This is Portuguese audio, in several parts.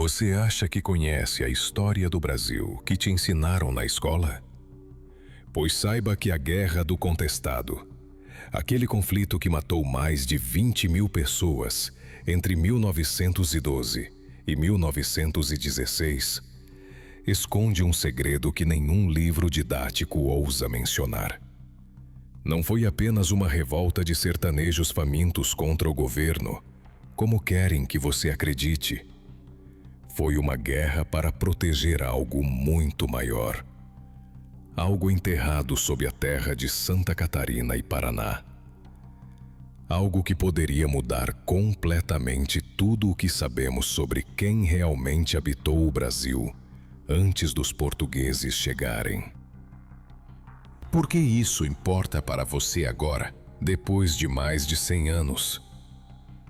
Você acha que conhece a história do Brasil que te ensinaram na escola? Pois saiba que a Guerra do Contestado, aquele conflito que matou mais de 20 mil pessoas entre 1912 e 1916, esconde um segredo que nenhum livro didático ousa mencionar. Não foi apenas uma revolta de sertanejos famintos contra o governo, como querem que você acredite. Foi uma guerra para proteger algo muito maior. Algo enterrado sob a terra de Santa Catarina e Paraná. Algo que poderia mudar completamente tudo o que sabemos sobre quem realmente habitou o Brasil antes dos portugueses chegarem. Por que isso importa para você agora, depois de mais de 100 anos?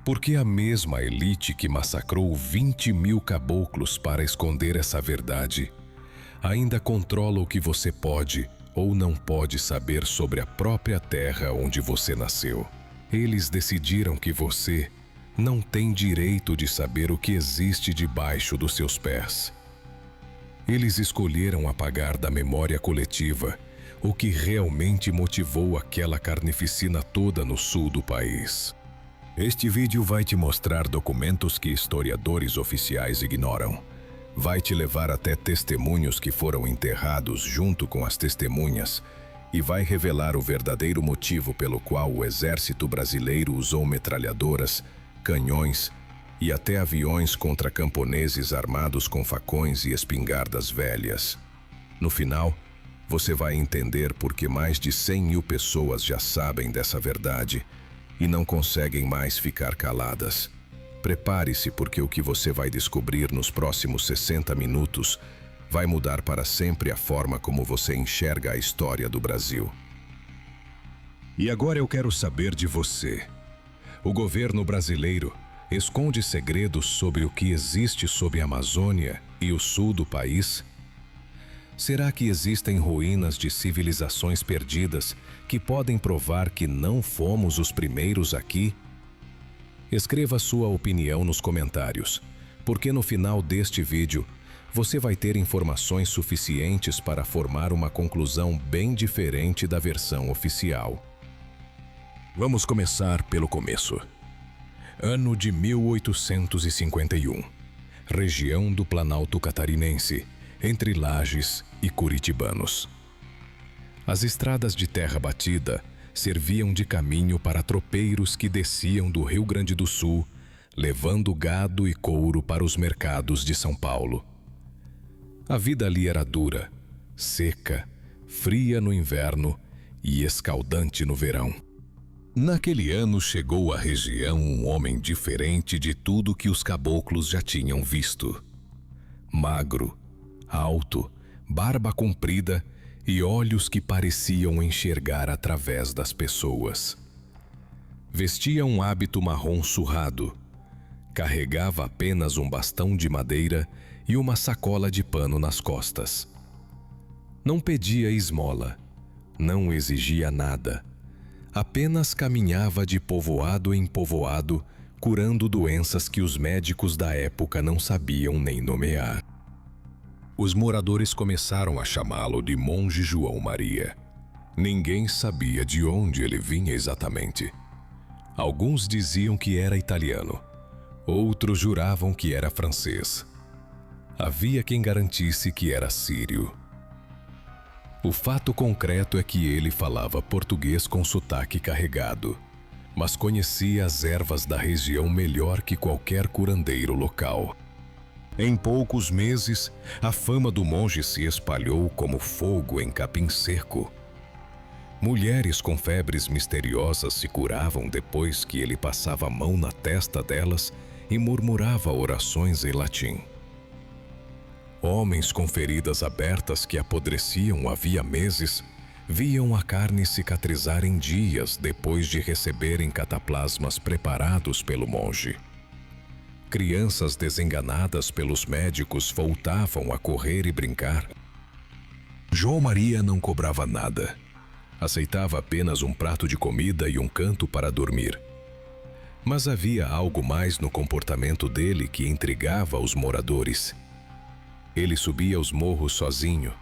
Porque a mesma elite que massacrou 20 mil caboclos para esconder essa verdade ainda controla o que você pode ou não pode saber sobre a própria terra onde você nasceu. Eles decidiram que você não tem direito de saber o que existe debaixo dos seus pés. Eles escolheram apagar da memória coletiva o que realmente motivou aquela carnificina toda no sul do país. Este vídeo vai te mostrar documentos que historiadores oficiais ignoram. Vai te levar até testemunhos que foram enterrados junto com as testemunhas e vai revelar o verdadeiro motivo pelo qual o exército brasileiro usou metralhadoras, canhões e até aviões contra camponeses armados com facões e espingardas velhas. No final, você vai entender por que mais de 100 mil pessoas já sabem dessa verdade e não conseguem mais ficar caladas. Prepare-se, porque o que você vai descobrir nos próximos 60 minutos vai mudar para sempre a forma como você enxerga a história do Brasil. E agora eu quero saber de você. O governo brasileiro esconde segredos sobre o que existe sob a Amazônia e o sul do país? Será que existem ruínas de civilizações perdidas que podem provar que não fomos os primeiros aqui? Escreva sua opinião nos comentários, porque no final deste vídeo você vai ter informações suficientes para formar uma conclusão bem diferente da versão oficial. Vamos começar pelo começo. Ano de 1851. Região do Planalto Catarinense, entre Lages e Curitibanos. As estradas de terra batida serviam de caminho para tropeiros que desciam do Rio Grande do Sul, levando gado e couro para os mercados de São Paulo. A vida ali era dura, seca, fria no inverno e escaldante no verão. Naquele ano chegou à região um homem diferente de tudo que os caboclos já tinham visto. Magro, alto, barba comprida e olhos que pareciam enxergar através das pessoas. Vestia um hábito marrom surrado. Carregava apenas um bastão de madeira e uma sacola de pano nas costas. Não pedia esmola, não exigia nada. Apenas caminhava de povoado em povoado, curando doenças que os médicos da época não sabiam nem nomear. Os moradores começaram a chamá-lo de Monge João Maria. Ninguém sabia de onde ele vinha exatamente. Alguns diziam que era italiano, outros juravam que era francês. Havia quem garantisse que era sírio. O fato concreto é que ele falava português com sotaque carregado, mas conhecia as ervas da região melhor que qualquer curandeiro local. Em poucos meses, a fama do monge se espalhou como fogo em capim seco. Mulheres com febres misteriosas se curavam depois que ele passava a mão na testa delas e murmurava orações em latim. Homens com feridas abertas que apodreciam havia meses viam a carne cicatrizar em dias depois de receberem cataplasmas preparados pelo monge. Crianças desenganadas pelos médicos voltavam a correr e brincar. João Maria não cobrava nada. Aceitava apenas um prato de comida e um canto para dormir. Mas havia algo mais no comportamento dele que intrigava os moradores. Ele subia os morros sozinho,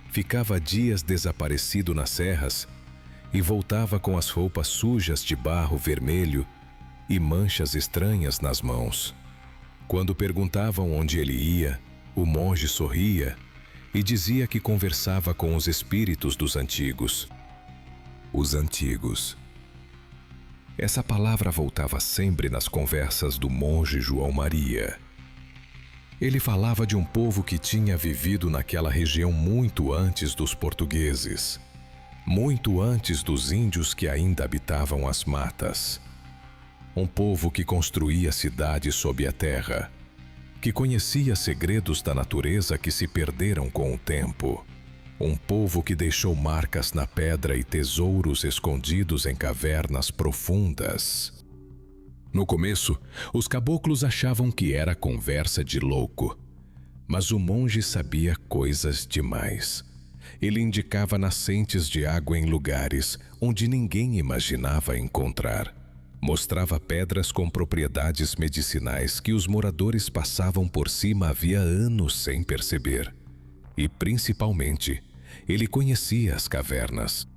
ficava dias desaparecido nas serras e voltava com as roupas sujas de barro vermelho e manchas estranhas nas mãos. Quando perguntavam onde ele ia, o monge sorria e dizia que conversava com os espíritos dos antigos. Os antigos. Essa palavra voltava sempre nas conversas do monge João Maria. Ele falava de um povo que tinha vivido naquela região muito antes dos portugueses, muito antes dos índios que ainda habitavam as matas. Um povo que construía cidades sob a terra, que conhecia segredos da natureza que se perderam com o tempo. Um povo que deixou marcas na pedra e tesouros escondidos em cavernas profundas. No começo, os caboclos achavam que era conversa de louco, mas o monge sabia coisas demais. Ele indicava nascentes de água em lugares onde ninguém imaginava encontrar. Mostrava pedras com propriedades medicinais que os moradores passavam por cima havia anos sem perceber. E, principalmente, ele conhecia as cavernas.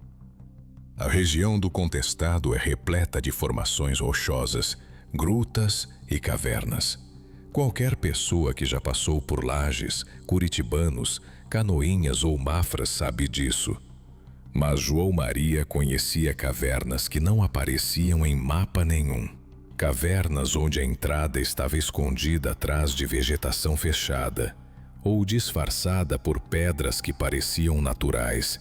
A região do Contestado é repleta de formações rochosas, grutas e cavernas. Qualquer pessoa que já passou por Lages, Curitibanos, Canoinhas ou Mafras sabe disso. Mas João Maria conhecia cavernas que não apareciam em mapa nenhum. Cavernas onde a entrada estava escondida atrás de vegetação fechada ou disfarçada por pedras que pareciam naturais,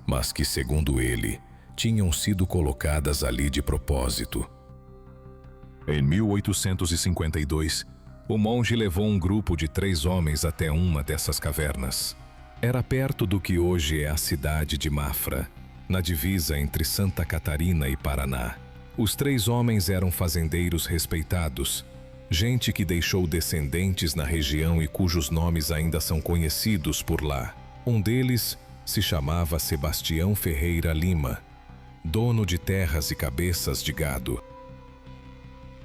mas que, segundo ele, tinham sido colocadas ali de propósito. Em 1852, o monge levou um grupo de 3 homens até uma dessas cavernas. Era perto do que hoje é a cidade de Mafra, na divisa entre Santa Catarina e Paraná. Os 3 homens eram fazendeiros respeitados, gente que deixou descendentes na região e cujos nomes ainda são conhecidos por lá. Um deles se chamava Sebastião Ferreira Lima, dono de terras e cabeças de gado.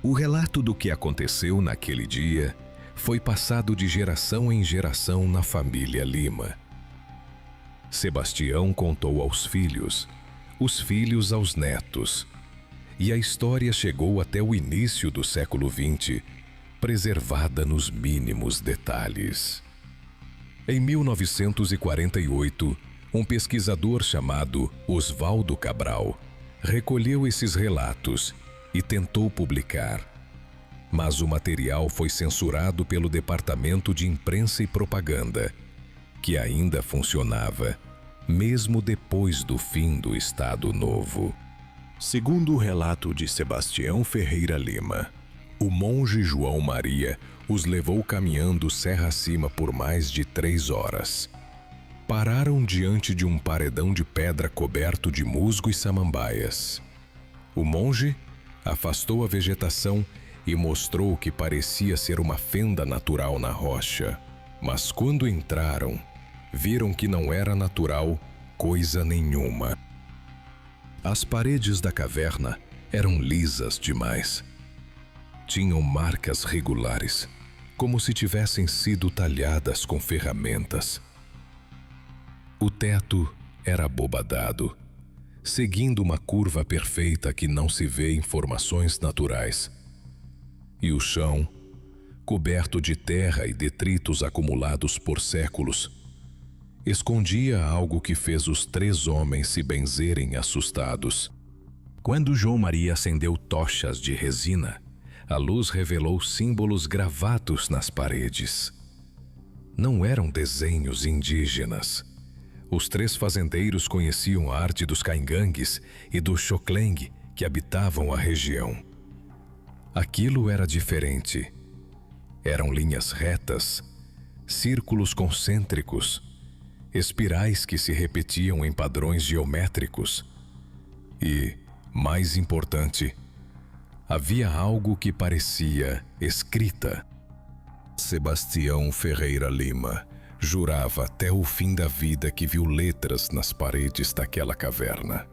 O relato do que aconteceu naquele dia foi passado de geração em geração na família Lima. Sebastião contou aos filhos, os filhos aos netos, e a história chegou até o início do século XX, preservada nos mínimos detalhes. Em 1948, um pesquisador chamado Oswaldo Cabral recolheu esses relatos e tentou publicar, mas o material foi censurado pelo Departamento de Imprensa e Propaganda, que ainda funcionava, mesmo depois do fim do Estado Novo. Segundo o relato de Sebastião Ferreira Lima, o monge João Maria os levou caminhando serra acima por mais de 3 horas. Pararam diante de um paredão de pedra coberto de musgo e samambaias. O monge afastou a vegetação e mostrou o que parecia ser uma fenda natural na rocha. Mas quando entraram, viram que não era natural coisa nenhuma. As paredes da caverna eram lisas demais. Tinham marcas regulares, como se tivessem sido talhadas com ferramentas. O teto era abobadado, seguindo uma curva perfeita que não se vê em formações naturais. E o chão, coberto de terra e detritos acumulados por séculos, escondia algo que fez os 3 homens se benzerem assustados. Quando João Maria acendeu tochas de resina, a luz revelou símbolos gravados nas paredes. Não eram desenhos indígenas. Os 3 fazendeiros conheciam a arte dos caingangues e do xocleng que habitavam a região. Aquilo era diferente. Eram linhas retas, círculos concêntricos, espirais que se repetiam em padrões geométricos. E, mais importante, havia algo que parecia escrita. Sebastião Ferreira Lima jurava até o fim da vida que viu letras nas paredes daquela caverna.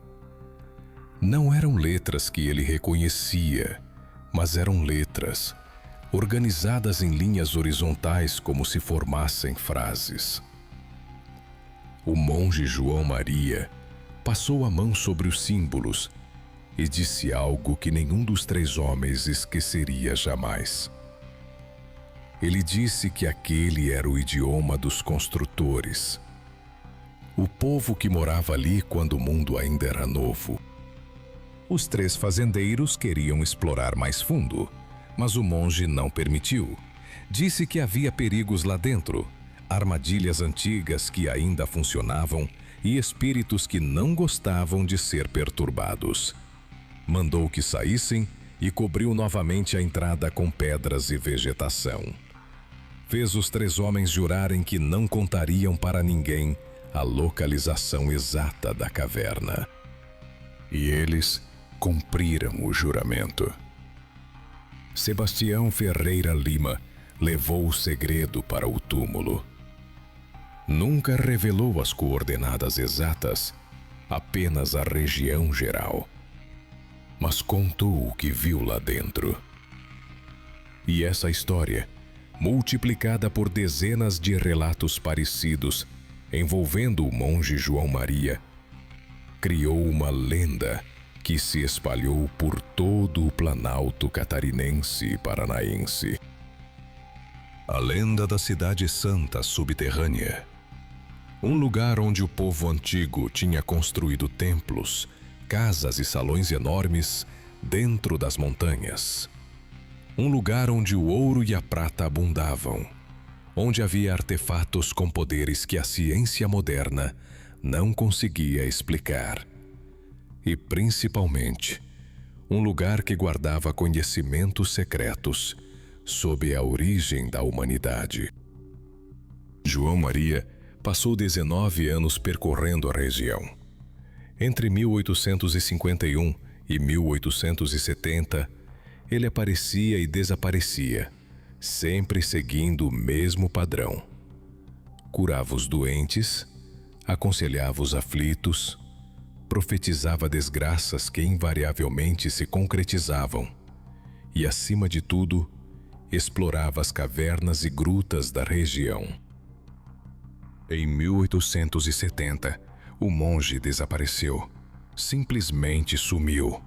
Não eram letras que ele reconhecia, mas eram letras, organizadas em linhas horizontais como se formassem frases. O monge João Maria passou a mão sobre os símbolos e disse algo que nenhum dos três homens esqueceria jamais. Ele disse que aquele era o idioma dos construtores, o povo que morava ali quando o mundo ainda era novo. Os três fazendeiros queriam explorar mais fundo, mas o monge não permitiu. Disse que havia perigos lá dentro, armadilhas antigas que ainda funcionavam e espíritos que não gostavam de ser perturbados. Mandou que saíssem e cobriu novamente a entrada com pedras e vegetação. Fez os três homens jurarem que não contariam para ninguém a localização exata da caverna. E eles cumpriram o juramento. Sebastião Ferreira Lima levou o segredo para o túmulo. Nunca revelou as coordenadas exatas, apenas a região geral. Mas contou o que viu lá dentro. E essa história, multiplicada por dezenas de relatos parecidos, envolvendo o monge João Maria, criou uma lenda que se espalhou por todo o Planalto catarinense e paranaense. A lenda da Cidade Santa subterrânea. Um lugar onde o povo antigo tinha construído templos, casas e salões enormes dentro das montanhas. Um lugar onde o ouro e a prata abundavam, onde havia artefatos com poderes que a ciência moderna não conseguia explicar. E, principalmente, um lugar que guardava conhecimentos secretos sobre a origem da humanidade. João Maria passou 19 anos percorrendo a região. Entre 1851 e 1870, ele aparecia e desaparecia, sempre seguindo o mesmo padrão. Curava os doentes, aconselhava os aflitos, profetizava desgraças que invariavelmente se concretizavam e, acima de tudo, explorava as cavernas e grutas da região. Em 1870, o monge desapareceu, simplesmente sumiu.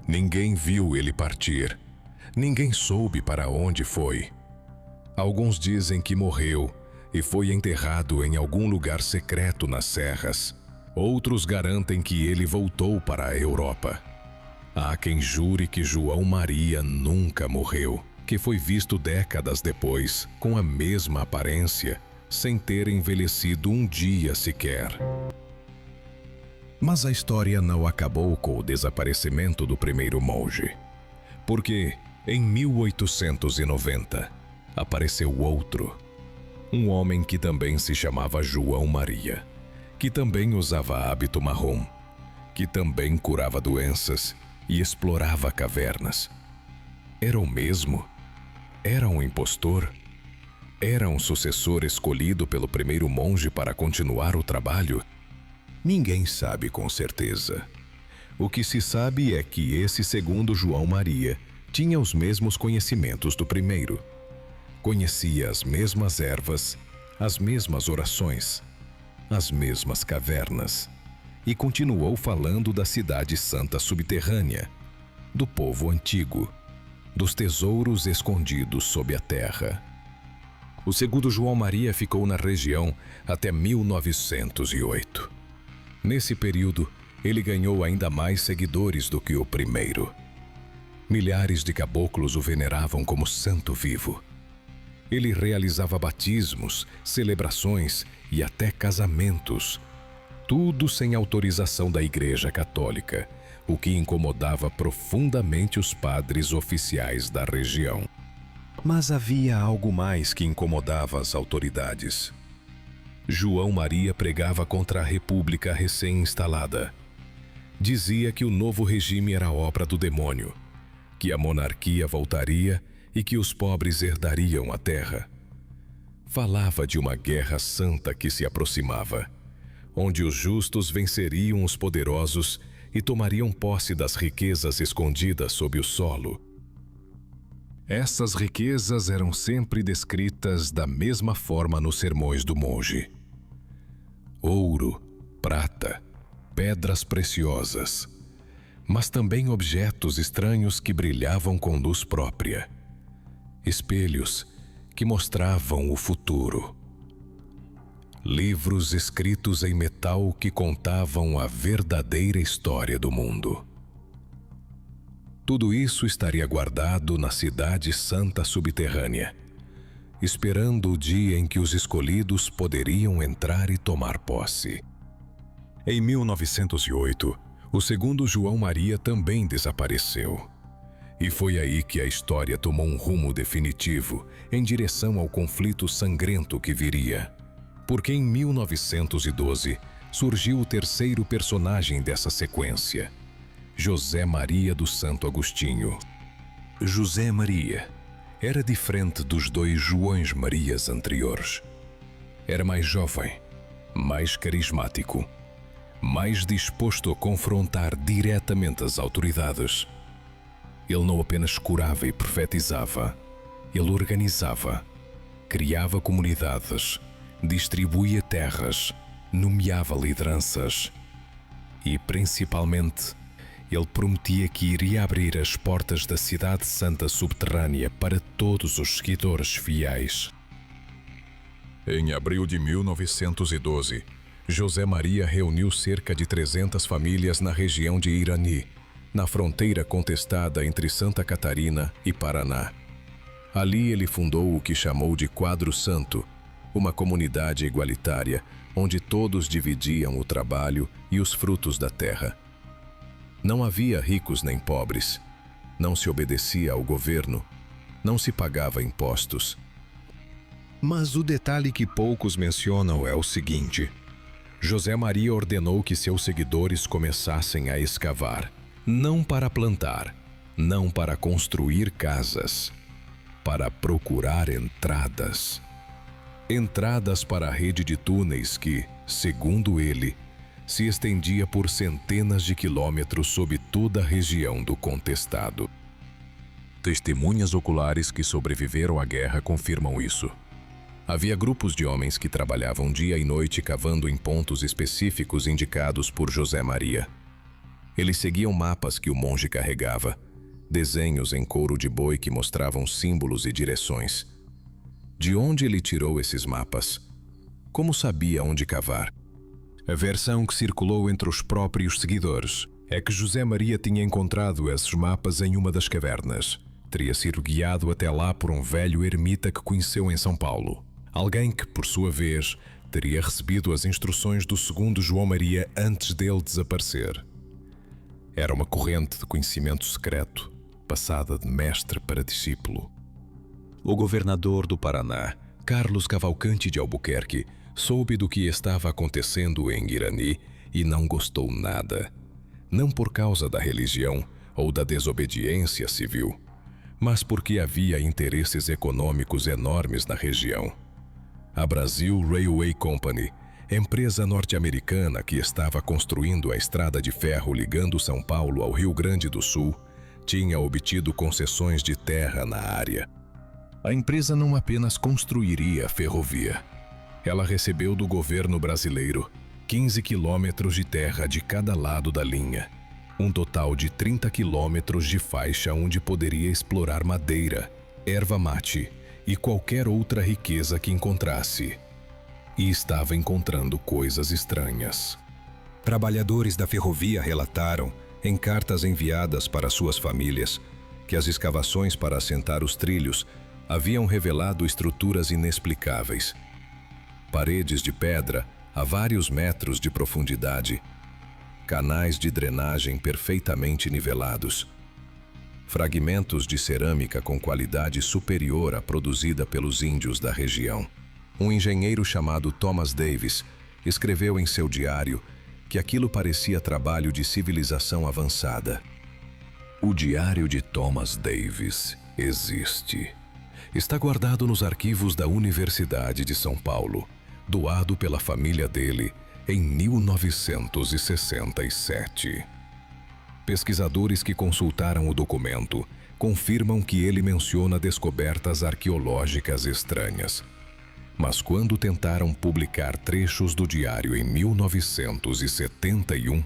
Ninguém viu ele partir. Ninguém soube para onde foi. Alguns dizem que morreu e foi enterrado em algum lugar secreto nas serras. Outros garantem que ele voltou para a Europa. Há quem jure que João Maria nunca morreu, que foi visto décadas depois, com a mesma aparência, sem ter envelhecido um dia sequer. Mas a história não acabou com o desaparecimento do primeiro monge, porque em 1890 apareceu outro, um homem que também se chamava João Maria, que também usava hábito marrom, que também curava doenças e explorava cavernas. Era o mesmo? Era um impostor? Era um sucessor escolhido pelo primeiro monge para continuar o trabalho? Ninguém sabe com certeza. O que se sabe é que esse segundo João Maria tinha os mesmos conhecimentos do primeiro. Conhecia as mesmas ervas, as mesmas orações, as mesmas cavernas, e continuou falando da cidade santa subterrânea, do povo antigo, dos tesouros escondidos sob a terra. O segundo João Maria ficou na região até 1908. Nesse período, ele ganhou ainda mais seguidores do que o primeiro. Milhares de caboclos o veneravam como santo vivo. Ele realizava batismos, celebrações e até casamentos, tudo sem autorização da Igreja Católica, o que incomodava profundamente os padres oficiais da região. Mas havia algo mais que incomodava as autoridades. João Maria pregava contra a República recém-instalada. Dizia que o novo regime era obra do demônio, que a monarquia voltaria e que os pobres herdariam a terra. Falava de uma guerra santa que se aproximava, onde os justos venceriam os poderosos e tomariam posse das riquezas escondidas sob o solo. Essas riquezas eram sempre descritas da mesma forma nos sermões do monge: ouro, prata, pedras preciosas, mas também objetos estranhos que brilhavam com luz própria, espelhos que mostravam o futuro, livros escritos em metal que contavam a verdadeira história do mundo. Tudo isso estaria guardado na Cidade Santa subterrânea, esperando o dia em que os escolhidos poderiam entrar e tomar posse. Em 1908, o segundo João Maria também desapareceu. E foi aí que a história tomou um rumo definitivo em direção ao conflito sangrento que viria. Porque em 1912 surgiu o terceiro personagem dessa sequência: José Maria do Santo Agostinho. José Maria era diferente dos dois Joões Marias anteriores. Era mais jovem, mais carismático, mais disposto a confrontar diretamente as autoridades. Ele não apenas curava e profetizava, ele organizava, criava comunidades, distribuía terras, nomeava lideranças e, principalmente, ele prometia que iria abrir as portas da Cidade Santa subterrânea para todos os seguidores fiéis. Em abril de 1912, José Maria reuniu cerca de 300 famílias na região de Irani, na fronteira contestada entre Santa Catarina e Paraná. Ali ele fundou o que chamou de Quadro Santo, uma comunidade igualitária onde todos dividiam o trabalho e os frutos da terra. Não havia ricos nem pobres, não se obedecia ao governo, não se pagava impostos. Mas o detalhe que poucos mencionam é o seguinte: José Maria ordenou que seus seguidores começassem a escavar, não para plantar, não para construir casas, para procurar entradas. Entradas para a rede de túneis que, segundo ele, se estendia por centenas de quilômetros sob toda a região do contestado. Testemunhas oculares que sobreviveram à guerra confirmam isso. Havia grupos de homens que trabalhavam dia e noite cavando em pontos específicos indicados por José Maria. Eles seguiam mapas que o monge carregava, desenhos em couro de boi que mostravam símbolos e direções. De onde ele tirou esses mapas? Como sabia onde cavar? A versão que circulou entre os próprios seguidores é que José Maria tinha encontrado esses mapas em uma das cavernas. Teria sido guiado até lá por um velho ermita que conheceu em São Paulo. Alguém que, por sua vez, teria recebido as instruções do segundo João Maria antes dele desaparecer. Era uma corrente de conhecimento secreto, passada de mestre para discípulo. O governador do Paraná, Carlos Cavalcante de Albuquerque, soube do que estava acontecendo em Irani e não gostou nada. Não por causa da religião ou da desobediência civil, mas porque havia interesses econômicos enormes na região. A Brazil Railway Company, empresa norte-americana que estava construindo a estrada de ferro ligando São Paulo ao Rio Grande do Sul, tinha obtido concessões de terra na área. A empresa não apenas construiria a ferrovia. Ela recebeu do governo brasileiro 15 quilômetros de terra de cada lado da linha, um total de 30 quilômetros de faixa onde poderia explorar madeira, erva mate e qualquer outra riqueza que encontrasse. E estava encontrando coisas estranhas. Trabalhadores da ferrovia relataram, em cartas enviadas para suas famílias, que as escavações para assentar os trilhos haviam revelado estruturas inexplicáveis. Paredes de pedra a vários metros de profundidade, canais de drenagem perfeitamente nivelados, fragmentos de cerâmica com qualidade superior à produzida pelos índios da região. Um engenheiro chamado Thomas Davis escreveu em seu diário que aquilo parecia trabalho de civilização avançada. O diário de Thomas Davis existe. Está guardado nos arquivos da Universidade de São Paulo, doado pela família dele em 1967. Pesquisadores que consultaram o documento confirmam que ele menciona descobertas arqueológicas estranhas. Mas quando tentaram publicar trechos do diário em 1971,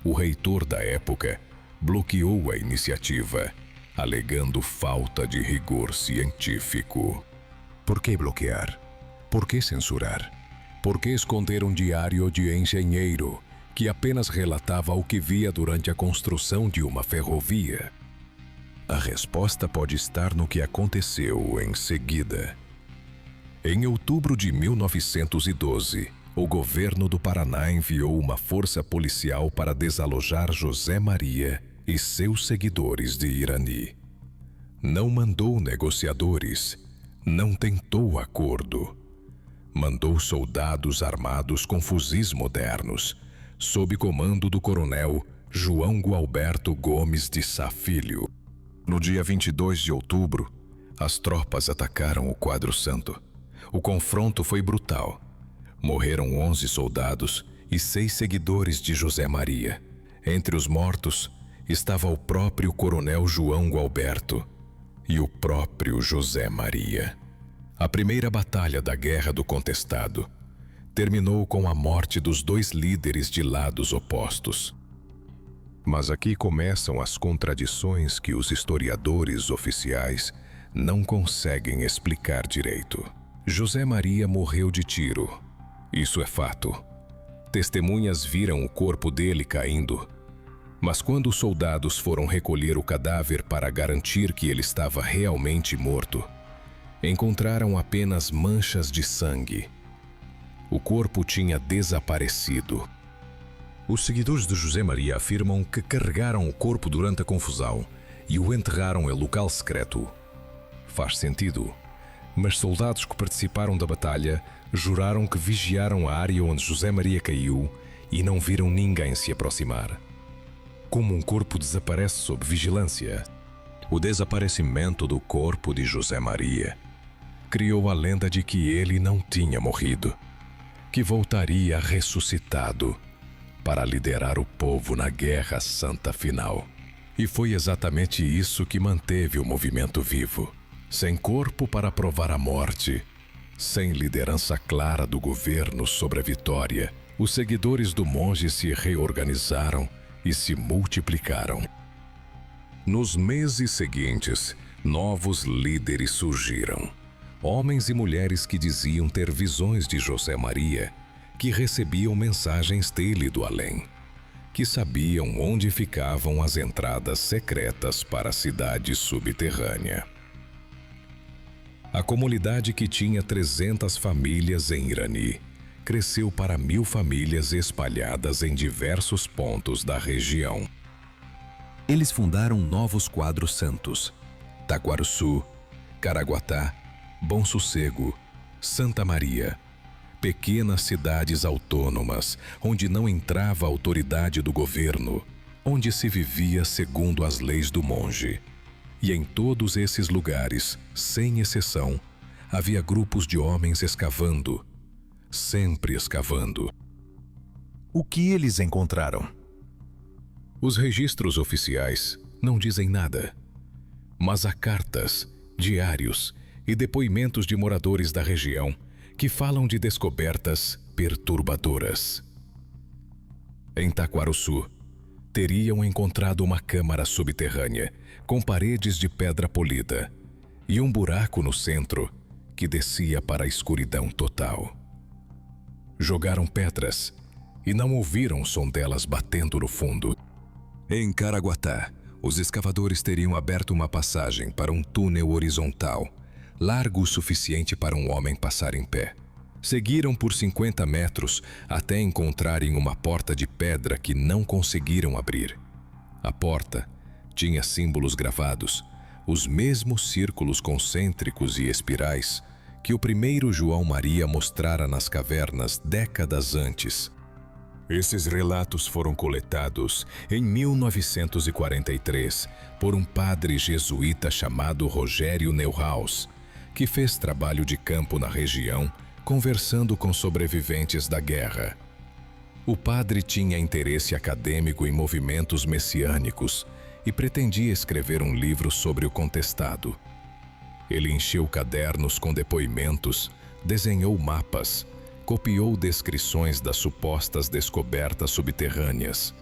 o reitor da época bloqueou a iniciativa, alegando falta de rigor científico. Por que bloquear? Por que censurar? Por que esconder um diário de engenheiro que apenas relatava o que via durante a construção de uma ferrovia? A resposta pode estar no que aconteceu em seguida. Em outubro de 1912, o governo do Paraná enviou uma força policial para desalojar José Maria e seus seguidores de Irani. Não mandou negociadores, não tentou acordo. Mandou soldados armados com fuzis modernos, sob comando do coronel João Gualberto Gomes de Sá Filho. No dia 22 de outubro, as tropas atacaram o Quadro Santo. O confronto foi brutal. Morreram 11 soldados e 6 seguidores de José Maria. Entre os mortos estava o próprio coronel João Gualberto e o próprio José Maria. A primeira batalha da Guerra do Contestado terminou com a morte dos 2 líderes de lados opostos. Mas aqui começam as contradições que os historiadores oficiais não conseguem explicar direito. José Maria morreu de tiro. Isso é fato. Testemunhas viram o corpo dele caindo. Mas quando os soldados foram recolher o cadáver para garantir que ele estava realmente morto, encontraram apenas manchas de sangue. O corpo tinha desaparecido. Os seguidores de José Maria afirmam que carregaram o corpo durante a confusão e o enterraram em local secreto. Faz sentido, mas soldados que participaram da batalha juraram que vigiaram a área onde José Maria caiu e não viram ninguém se aproximar. Como um corpo desaparece sob vigilância? O desaparecimento do corpo de José Maria criou a lenda de que ele não tinha morrido, que voltaria ressuscitado para liderar o povo na Guerra Santa final. E foi exatamente isso que manteve o movimento vivo. Sem corpo para provar a morte, sem liderança clara do governo sobre a vitória, os seguidores do monge se reorganizaram e se multiplicaram. Nos meses seguintes, novos líderes surgiram. Homens e mulheres que diziam ter visões de José Maria, que recebiam mensagens dele do além, que sabiam onde ficavam as entradas secretas para a cidade subterrânea. A comunidade, que tinha 300 famílias em Irani, cresceu para 1000 famílias espalhadas em diversos pontos da região. Eles fundaram novos quadros santos: Taquarussu, Caraguatá, Bom Sossego, Santa Maria, pequenas cidades autônomas, onde não entrava a autoridade do governo, onde se vivia segundo as leis do monge. E em todos esses lugares, sem exceção, havia grupos de homens escavando, sempre escavando. O que eles encontraram? Os registros oficiais não dizem nada, mas há cartas, diários e depoimentos de moradores da região que falam de descobertas perturbadoras. Em Taquarussu, teriam encontrado uma câmara subterrânea com paredes de pedra polida e um buraco no centro que descia para a escuridão total. Jogaram pedras e não ouviram o som delas batendo no fundo. Em Caraguatá, os escavadores teriam aberto uma passagem para um túnel horizontal, largo o suficiente para um homem passar em pé. Seguiram por 50 metros até encontrarem uma porta de pedra que não conseguiram abrir. A porta tinha símbolos gravados, os mesmos círculos concêntricos e espirais que o primeiro João Maria mostrara nas cavernas décadas antes. Esses relatos foram coletados em 1943 por um padre jesuíta chamado Rogério Neuhaus, que fez trabalho de campo na região, conversando com sobreviventes da guerra. O padre tinha interesse acadêmico em movimentos messiânicos e pretendia escrever um livro sobre o contestado. Ele encheu cadernos com depoimentos, desenhou mapas, copiou descrições das supostas descobertas subterrâneas.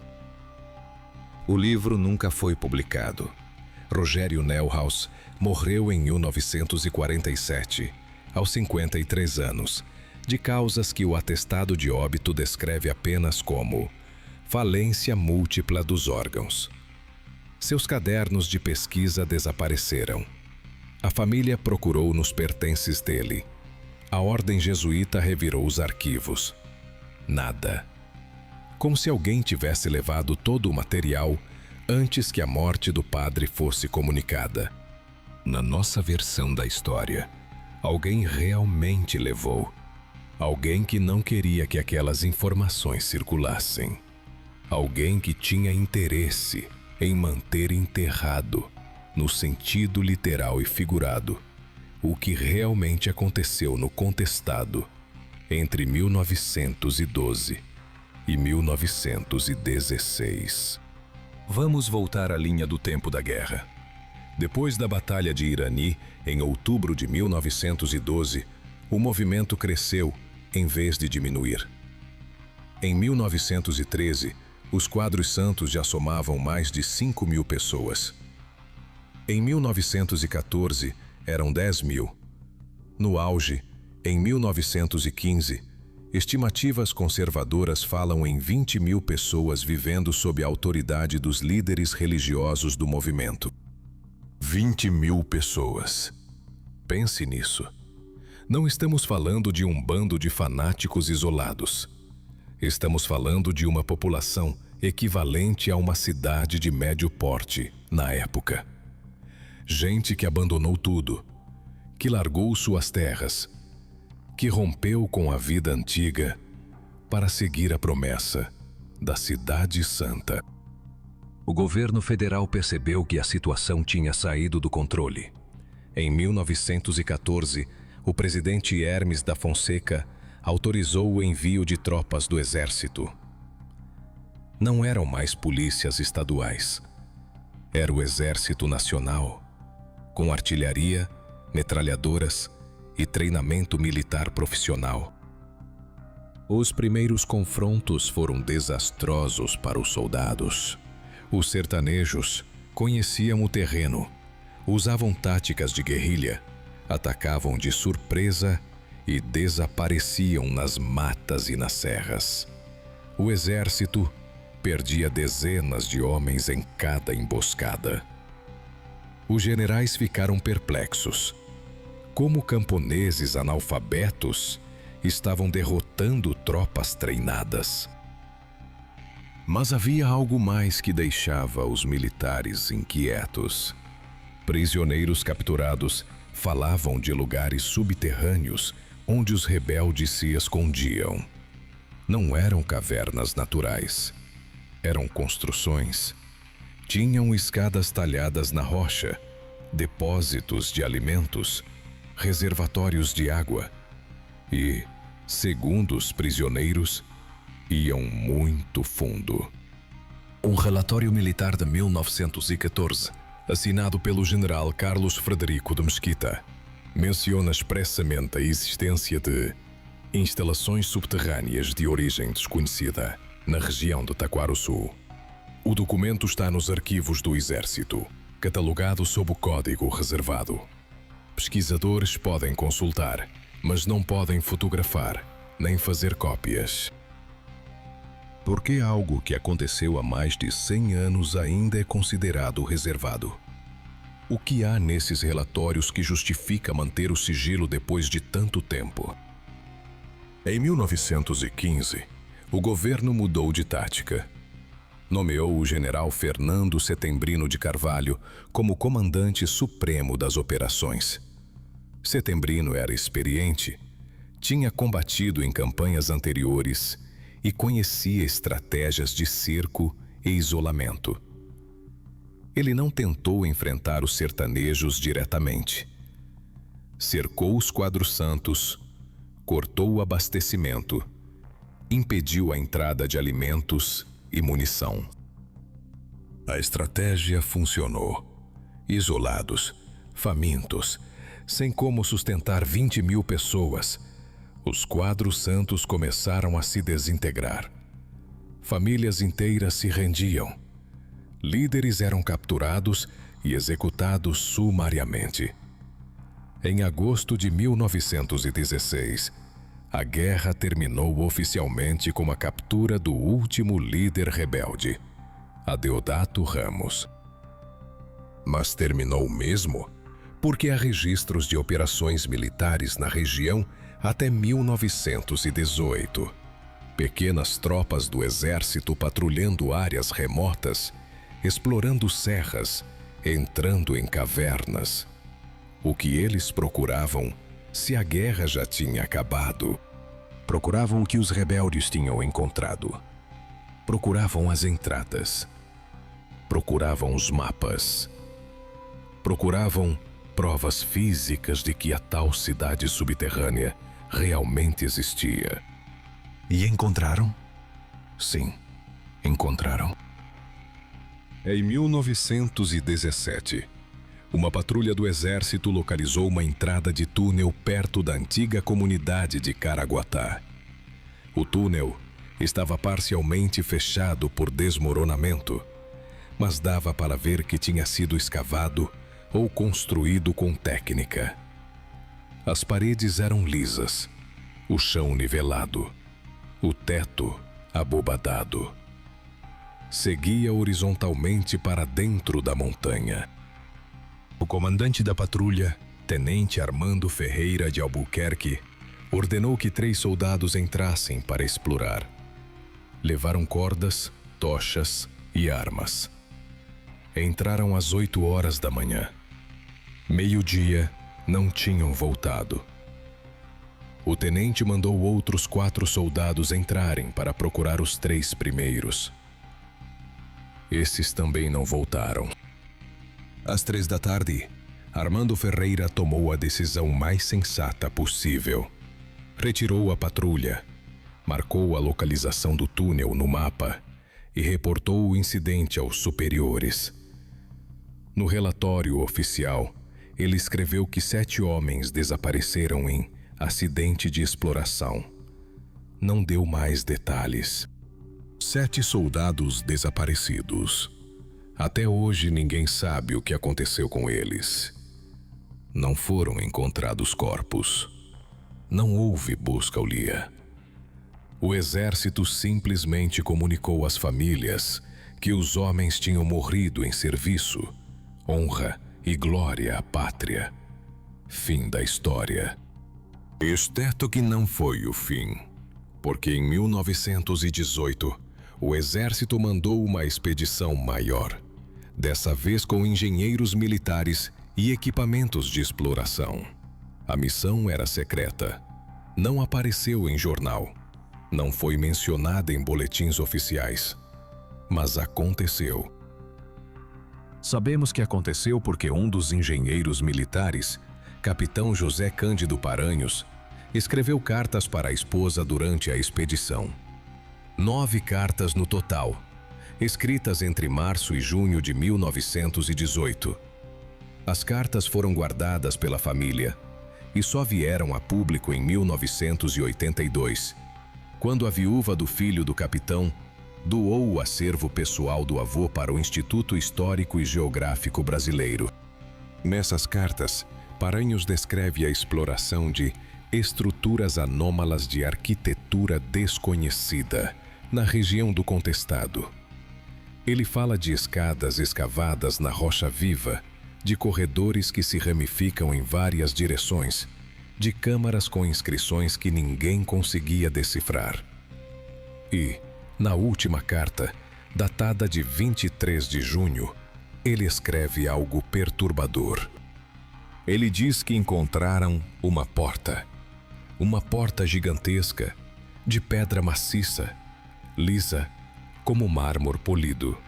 O livro nunca foi publicado. Rogério Neuhaus morreu em 1947, aos 53 anos, de causas que o atestado de óbito descreve apenas como falência múltipla dos órgãos. Seus cadernos de pesquisa desapareceram. A família procurou nos pertences dele. A ordem jesuíta revirou os arquivos. Nada. Como se alguém tivesse levado todo o material antes que a morte do padre fosse comunicada. Na nossa versão da história, alguém realmente levou. Alguém que não queria que aquelas informações circulassem. Alguém que tinha interesse em manter enterrado, no sentido literal e figurado, o que realmente aconteceu no contestado entre 1912 e 1916. Vamos voltar à linha do tempo da guerra. Depois da Batalha de Irani, em outubro de 1912, o movimento cresceu em vez de diminuir. Em 1913, os quadros santos já somavam mais de 5.000 pessoas. Em 1914, eram 10.000. No auge, em 1915, estimativas conservadoras falam em 20.000 pessoas vivendo sob a autoridade dos líderes religiosos do movimento. 20.000 pessoas. Pense nisso. Não estamos falando de um bando de fanáticos isolados. Estamos falando de uma população equivalente a uma cidade de médio porte na época. Gente que abandonou tudo, que largou suas terras, que rompeu com a vida antiga para seguir a promessa da Cidade Santa. O governo federal percebeu que a situação tinha saído do controle. Em 1914, o presidente Hermes da Fonseca autorizou o envio de tropas do exército. Não eram mais polícias estaduais. Era o Exército Nacional, com artilharia, metralhadoras e treinamento militar profissional. Os primeiros confrontos foram desastrosos para os soldados. Os sertanejos conheciam o terreno, usavam táticas de guerrilha, atacavam de surpresa e desapareciam nas matas e nas serras. O exército perdia dezenas de homens em cada emboscada. Os generais ficaram perplexos. Como camponeses analfabetos estavam derrotando tropas treinadas. Mas havia algo mais que deixava os militares inquietos. Prisioneiros capturados falavam de lugares subterrâneos onde os rebeldes se escondiam. Não eram cavernas naturais. Eram construções. Tinham escadas talhadas na rocha, depósitos de alimentos, reservatórios de água e, segundo os prisioneiros, iam muito fundo. Um relatório militar de 1914, assinado pelo general Carlos Frederico de Mesquita, menciona expressamente a existência de instalações subterrâneas de origem desconhecida na região de Taquarussu. O documento está nos arquivos do Exército, catalogado sob o código reservado. Pesquisadores podem consultar, mas não podem fotografar, nem fazer cópias. Por que algo que aconteceu há mais de 100 anos ainda é considerado reservado? O que há nesses relatórios que justifica manter o sigilo depois de tanto tempo? Em 1915, o governo mudou de tática. Nomeou o general Fernando Setembrino de Carvalho como comandante supremo das operações. Setembrino era experiente, tinha combatido em campanhas anteriores e conhecia estratégias de cerco e isolamento. Ele não tentou enfrentar os sertanejos diretamente. Cercou os quadros santos, cortou o abastecimento impediu a entrada de alimentos e munição. A estratégia funcionou. Isolados, famintos, sem como sustentar 20.000 pessoas, os quadros santos começaram a se desintegrar. Famílias inteiras se rendiam. Líderes eram capturados e executados sumariamente. Em agosto de 1916, a guerra terminou oficialmente com a captura do último líder rebelde, Adeodato Ramos. Mas terminou mesmo porque há registros de operações militares na região até 1918. Pequenas tropas do exército patrulhando áreas remotas, explorando serras, entrando em cavernas. O que eles procuravam, se a guerra já tinha acabado? Procuravam o que os rebeldes tinham encontrado. Procuravam as entradas. Procuravam os mapas. Procuravam provas físicas de que a tal cidade subterrânea realmente existia. E encontraram? Sim, encontraram. Em 1917, uma patrulha do exército localizou uma entrada de túnel perto da antiga comunidade de Caraguatá. O túnel estava parcialmente fechado por desmoronamento, mas dava para ver que tinha sido escavado ou construído com técnica. As paredes eram lisas, o chão nivelado, o teto abobadado. Seguia horizontalmente para dentro da montanha. O comandante da patrulha, Tenente Armando Ferreira de Albuquerque, ordenou que 3 soldados entrassem para explorar. Levaram cordas, tochas e armas. Entraram às 8 horas da manhã. Meio-dia, não tinham voltado. O tenente mandou outros 4 soldados entrarem para procurar os 3 primeiros. Esses também não voltaram. Às 3 da tarde, Armando Ferreira tomou a decisão mais sensata possível. Retirou a patrulha, marcou a localização do túnel no mapa e reportou o incidente aos superiores. No relatório oficial, ele escreveu que 7 homens desapareceram em acidente de exploração. Não deu mais detalhes. 7 soldados desaparecidos. Até hoje ninguém sabe o que aconteceu com eles. Não foram encontrados corpos. Não houve busca ao Lia. O exército simplesmente comunicou às famílias que os homens tinham morrido em serviço, honra e glória à pátria. Fim da história. Exceto que não foi o fim, porque em 1918 o exército mandou uma expedição maior, dessa vez com engenheiros militares e equipamentos de exploração. A missão era secreta, não apareceu em jornal, não foi mencionada em boletins oficiais, mas aconteceu. Sabemos que aconteceu porque um dos engenheiros militares, capitão José Cândido Paranhos, escreveu cartas para a esposa durante a expedição. 9 cartas no total, escritas entre março e junho de 1918. As cartas foram guardadas pela família e só vieram a público em 1982, quando a viúva do filho do capitão doou o acervo pessoal do avô para o Instituto Histórico e Geográfico Brasileiro. Nessas cartas, Paranhos descreve a exploração de estruturas anômalas de arquitetura desconhecida na região do Contestado. Ele fala de escadas escavadas na rocha viva, de corredores que se ramificam em várias direções, de câmaras com inscrições que ninguém conseguia decifrar. E, na última carta, datada de 23 de junho, ele escreve algo perturbador. Ele diz que encontraram uma porta gigantesca, de pedra maciça, lisa como mármore polido.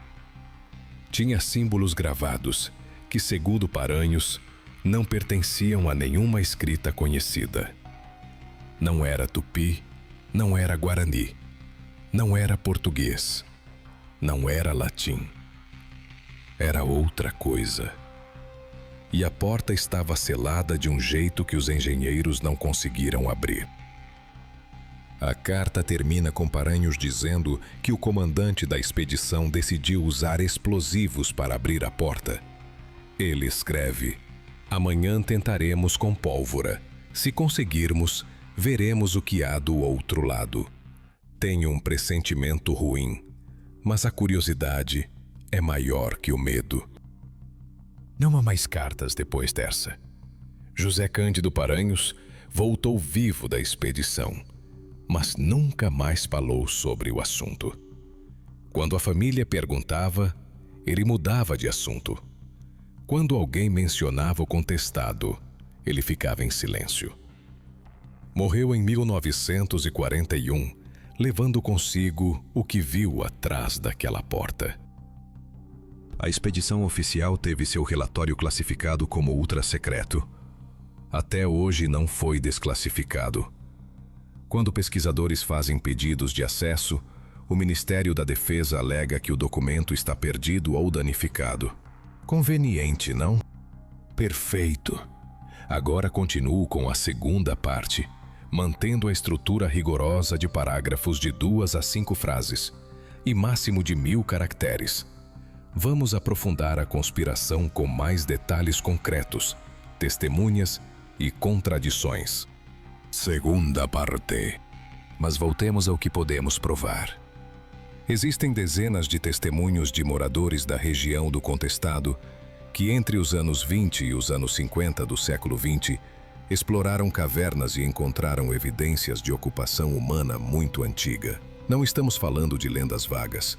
Tinha símbolos gravados que, segundo Paranhos, não pertenciam a nenhuma escrita conhecida. Não era tupi, não era guarani, Não era português, não era latim. Era outra coisa. E a porta estava selada de um jeito que os engenheiros não conseguiram abrir. A carta termina com Paranhos dizendo que o comandante da expedição decidiu usar explosivos para abrir a porta. Ele escreve: "Amanhã tentaremos com pólvora. Se conseguirmos, veremos o que há do outro lado. Tenho um pressentimento ruim, mas a curiosidade é maior que o medo." Não há mais cartas depois dessa. José Cândido Paranhos voltou vivo da expedição, mas nunca mais falou sobre o assunto. Quando a família perguntava, ele mudava de assunto. Quando alguém mencionava o contestado, ele ficava em silêncio. Morreu em 1941, levando consigo o que viu atrás daquela porta. A expedição oficial teve seu relatório classificado como ultra-secreto. Até hoje não foi desclassificado. Quando pesquisadores fazem pedidos de acesso, o Ministério da Defesa alega que o documento está perdido ou danificado. Conveniente, não? Perfeito. Agora continuo com a segunda parte, mantendo a estrutura rigorosa de parágrafos de 2 a 5 frases e máximo de 1000 caracteres. Vamos aprofundar a conspiração com mais detalhes concretos, testemunhas e contradições. Segunda parte. Mas voltemos ao que podemos provar. Existem dezenas de testemunhos de moradores da região do contestado que entre os anos 20 e os anos 50 do século XX exploraram cavernas e encontraram evidências de ocupação humana muito antiga. Não estamos falando de lendas vagas.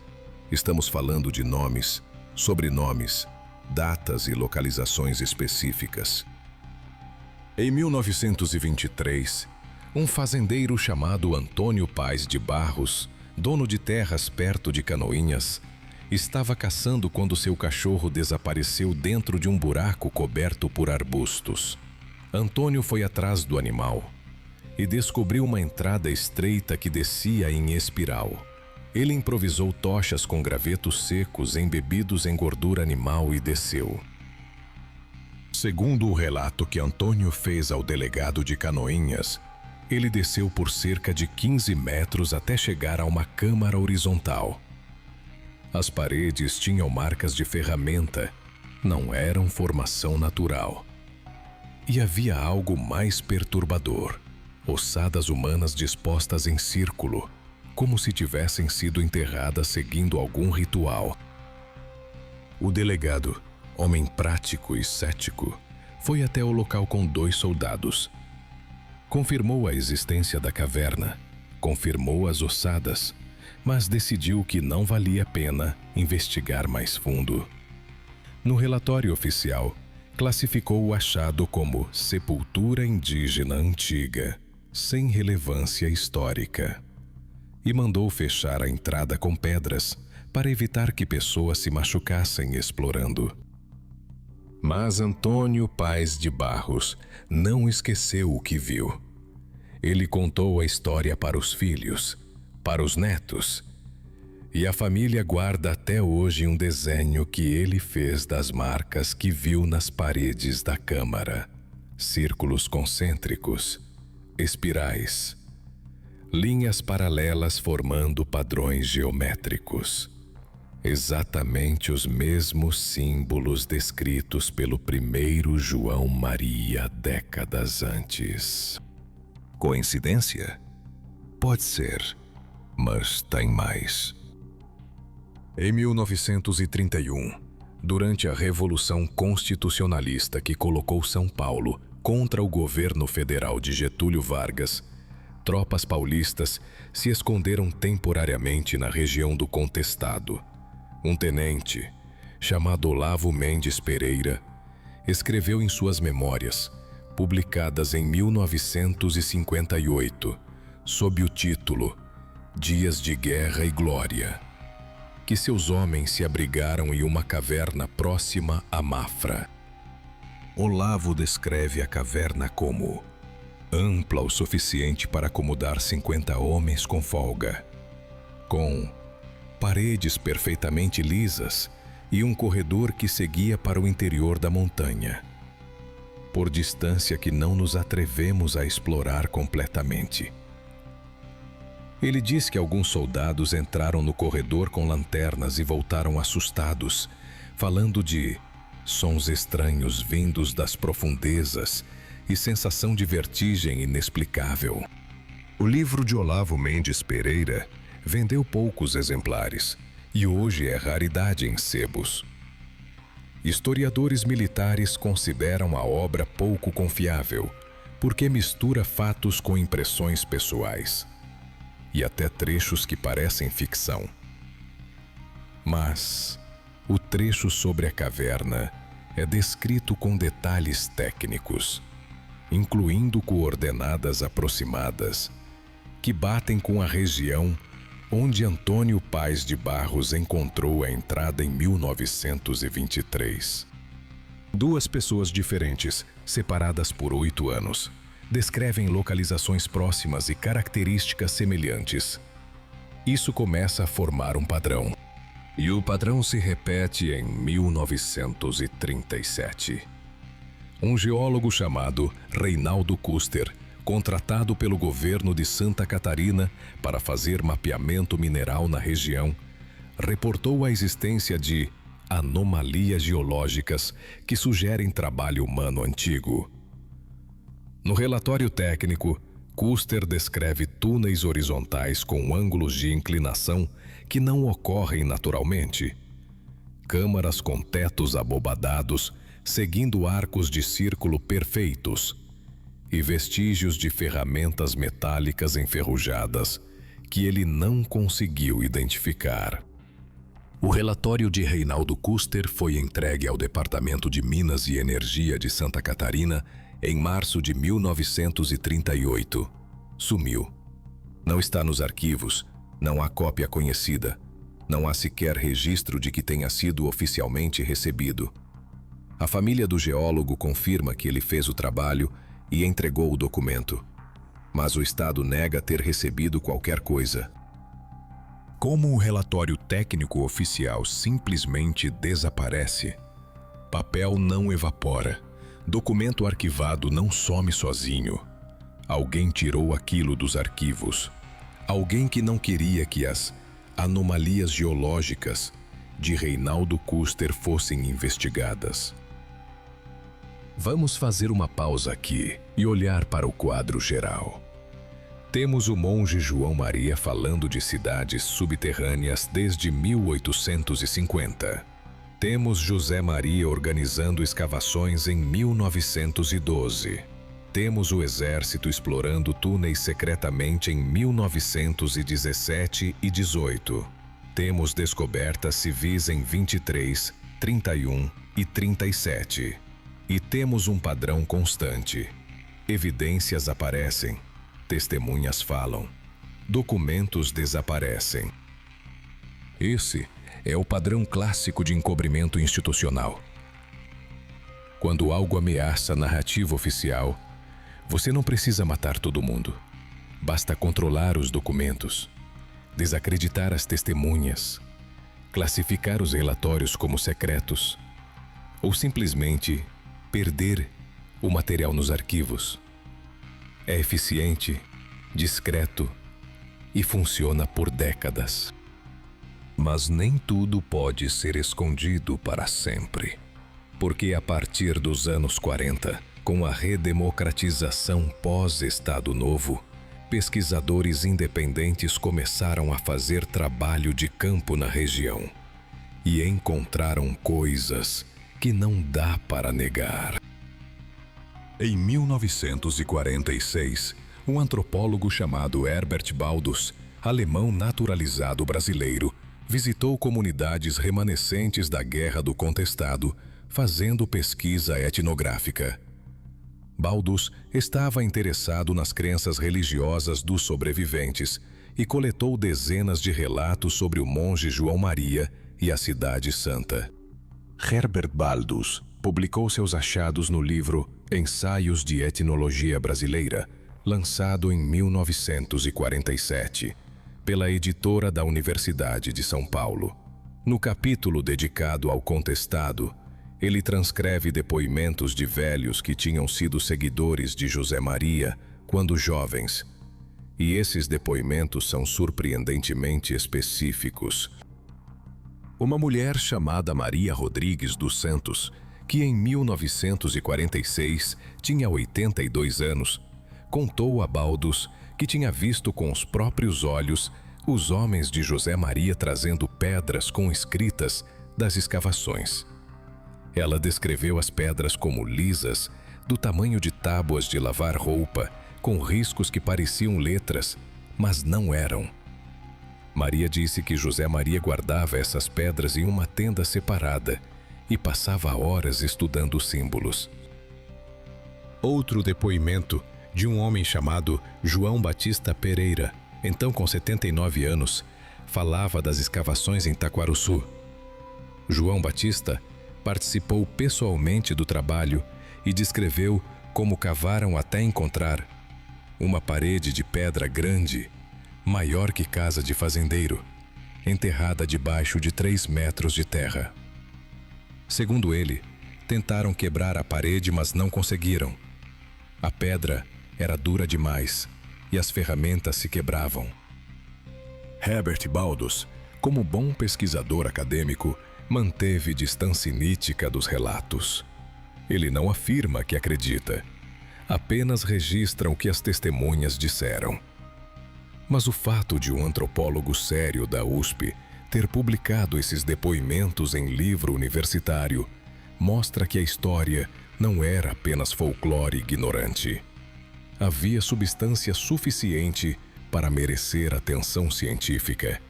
Estamos falando de nomes, sobrenomes, datas e localizações específicas. Em 1923, um fazendeiro chamado Antônio Paes de Barros, dono de terras perto de Canoinhas, estava caçando quando seu cachorro desapareceu dentro de um buraco coberto por arbustos. Antônio foi atrás do animal e descobriu uma entrada estreita que descia em espiral. Ele improvisou tochas com gravetos secos embebidos em gordura animal e desceu. Segundo o relato que Antônio fez ao delegado de Canoinhas, ele desceu por cerca de 15 metros até chegar a uma câmara horizontal. As paredes tinham marcas de ferramenta, não eram formação natural. E havia algo mais perturbador: ossadas humanas dispostas em círculo, como se tivessem sido enterradas seguindo algum ritual. O delegado, homem prático e cético, foi até o local com 2 soldados. Confirmou a existência da caverna, confirmou as ossadas, mas decidiu que não valia a pena investigar mais fundo. No relatório oficial, classificou o achado como sepultura indígena antiga, sem relevância histórica, e mandou fechar a entrada com pedras para evitar que pessoas se machucassem explorando. Mas Antônio Paes de Barros não esqueceu o que viu. Ele contou a história para os filhos, para os netos, e a família guarda até hoje um desenho que ele fez das marcas que viu nas paredes da câmara. Círculos concêntricos, espirais, linhas paralelas formando padrões geométricos. Exatamente os mesmos símbolos descritos pelo primeiro João Maria décadas antes. Coincidência? Pode ser, mas tem mais. Em 1931, durante a Revolução Constitucionalista que colocou São Paulo contra o governo federal de Getúlio Vargas, tropas paulistas se esconderam temporariamente na região do Contestado. Um tenente, chamado Olavo Mendes Pereira, escreveu em suas memórias, publicadas em 1958, sob o título Dias de Guerra e Glória, que seus homens se abrigaram em uma caverna próxima a Mafra. Olavo descreve a caverna como ampla o suficiente para acomodar 50 homens com folga, com paredes perfeitamente lisas e um corredor que seguia para o interior da montanha, por distância que não nos atrevemos a explorar completamente. Ele diz que alguns soldados entraram no corredor com lanternas e voltaram assustados, falando de sons estranhos vindos das profundezas e sensação de vertigem inexplicável. O livro de Olavo Mendes Pereira vendeu poucos exemplares e hoje é raridade em sebos. Historiadores militares consideram a obra pouco confiável, porque mistura fatos com impressões pessoais e até trechos que parecem ficção. Mas o trecho sobre a caverna é descrito com detalhes técnicos, incluindo coordenadas aproximadas, que batem com a região onde Antônio Paz de Barros encontrou a entrada em 1923. Duas pessoas diferentes, separadas por 8 anos, descrevem localizações próximas e características semelhantes. Isso começa a formar um padrão. E o padrão se repete em 1937. Um geólogo chamado Reinaldo Custer, contratado pelo governo de Santa Catarina para fazer mapeamento mineral na região, reportou a existência de anomalias geológicas que sugerem trabalho humano antigo. No relatório técnico, Custer descreve túneis horizontais com ângulos de inclinação que não ocorrem naturalmente, câmaras com tetos abobadados seguindo arcos de círculo perfeitos e vestígios de ferramentas metálicas enferrujadas que ele não conseguiu identificar. O relatório de Reinaldo Custer foi entregue ao Departamento de Minas e Energia de Santa Catarina em março de 1938. Sumiu. Não está nos arquivos, não há cópia conhecida, não há sequer registro de que tenha sido oficialmente recebido. A família do geólogo confirma que ele fez o trabalho e entregou o documento, mas o Estado nega ter recebido qualquer coisa. Como o relatório técnico oficial simplesmente desaparece, papel não evapora, documento arquivado não some sozinho. Alguém tirou aquilo dos arquivos. Alguém que não queria que as anomalias geológicas de Reinaldo Custer fossem investigadas. Vamos fazer uma pausa aqui e olhar para o quadro geral. Temos o monge João Maria falando de cidades subterrâneas desde 1850. Temos José Maria organizando escavações em 1912. Temos o exército explorando túneis secretamente em 1917 e 18. Temos descobertas civis em 23, 31 e 37. E temos um padrão constante. Evidências aparecem, testemunhas falam, documentos desaparecem. Esse é o padrão clássico de encobrimento institucional. Quando algo ameaça a narrativa oficial, você não precisa matar todo mundo. Basta controlar os documentos, desacreditar as testemunhas, classificar os relatórios como secretos, ou simplesmente perder o material nos arquivos. É eficiente, discreto e funciona por décadas. Mas nem tudo pode ser escondido para sempre. Porque a partir dos anos 40, com a redemocratização pós-Estado Novo, pesquisadores independentes começaram a fazer trabalho de campo na região e encontraram coisas que não dá para negar. Em 1946, um antropólogo chamado Herbert Baldus, alemão naturalizado brasileiro, visitou comunidades remanescentes da Guerra do Contestado, fazendo pesquisa etnográfica. Baldus estava interessado nas crenças religiosas dos sobreviventes e coletou dezenas de relatos sobre o monge João Maria e a Cidade Santa. Herbert Baldus publicou seus achados no livro Ensaios de Etnologia Brasileira, lançado em 1947, pela editora da Universidade de São Paulo. No capítulo dedicado ao contestado, ele transcreve depoimentos de velhos que tinham sido seguidores de José Maria quando jovens. E esses depoimentos são surpreendentemente específicos. Uma mulher chamada Maria Rodrigues dos Santos, que em 1946 tinha 82 anos, contou a Baldus que tinha visto com os próprios olhos os homens de José Maria trazendo pedras com escritas das escavações. Ela descreveu as pedras como lisas, do tamanho de tábuas de lavar roupa, com riscos que pareciam letras, mas não eram. Maria disse que José Maria guardava essas pedras em uma tenda separada e passava horas estudando os símbolos. Outro depoimento de um homem chamado João Batista Pereira, então com 79 anos, falava das escavações em Taquarussu. João Batista participou pessoalmente do trabalho e descreveu como cavaram até encontrar uma parede de pedra grande, maior que casa de fazendeiro, enterrada debaixo de 3 metros de terra. Segundo ele, tentaram quebrar a parede, mas não conseguiram. A pedra era dura demais e as ferramentas se quebravam. Herbert Baldus, como bom pesquisador acadêmico, manteve distância nítica dos relatos. Ele não afirma que acredita, apenas registra o que as testemunhas disseram. Mas o fato de um antropólogo sério da USP ter publicado esses depoimentos em livro universitário mostra que a história não era apenas folclore ignorante. Havia substância suficiente para merecer atenção científica.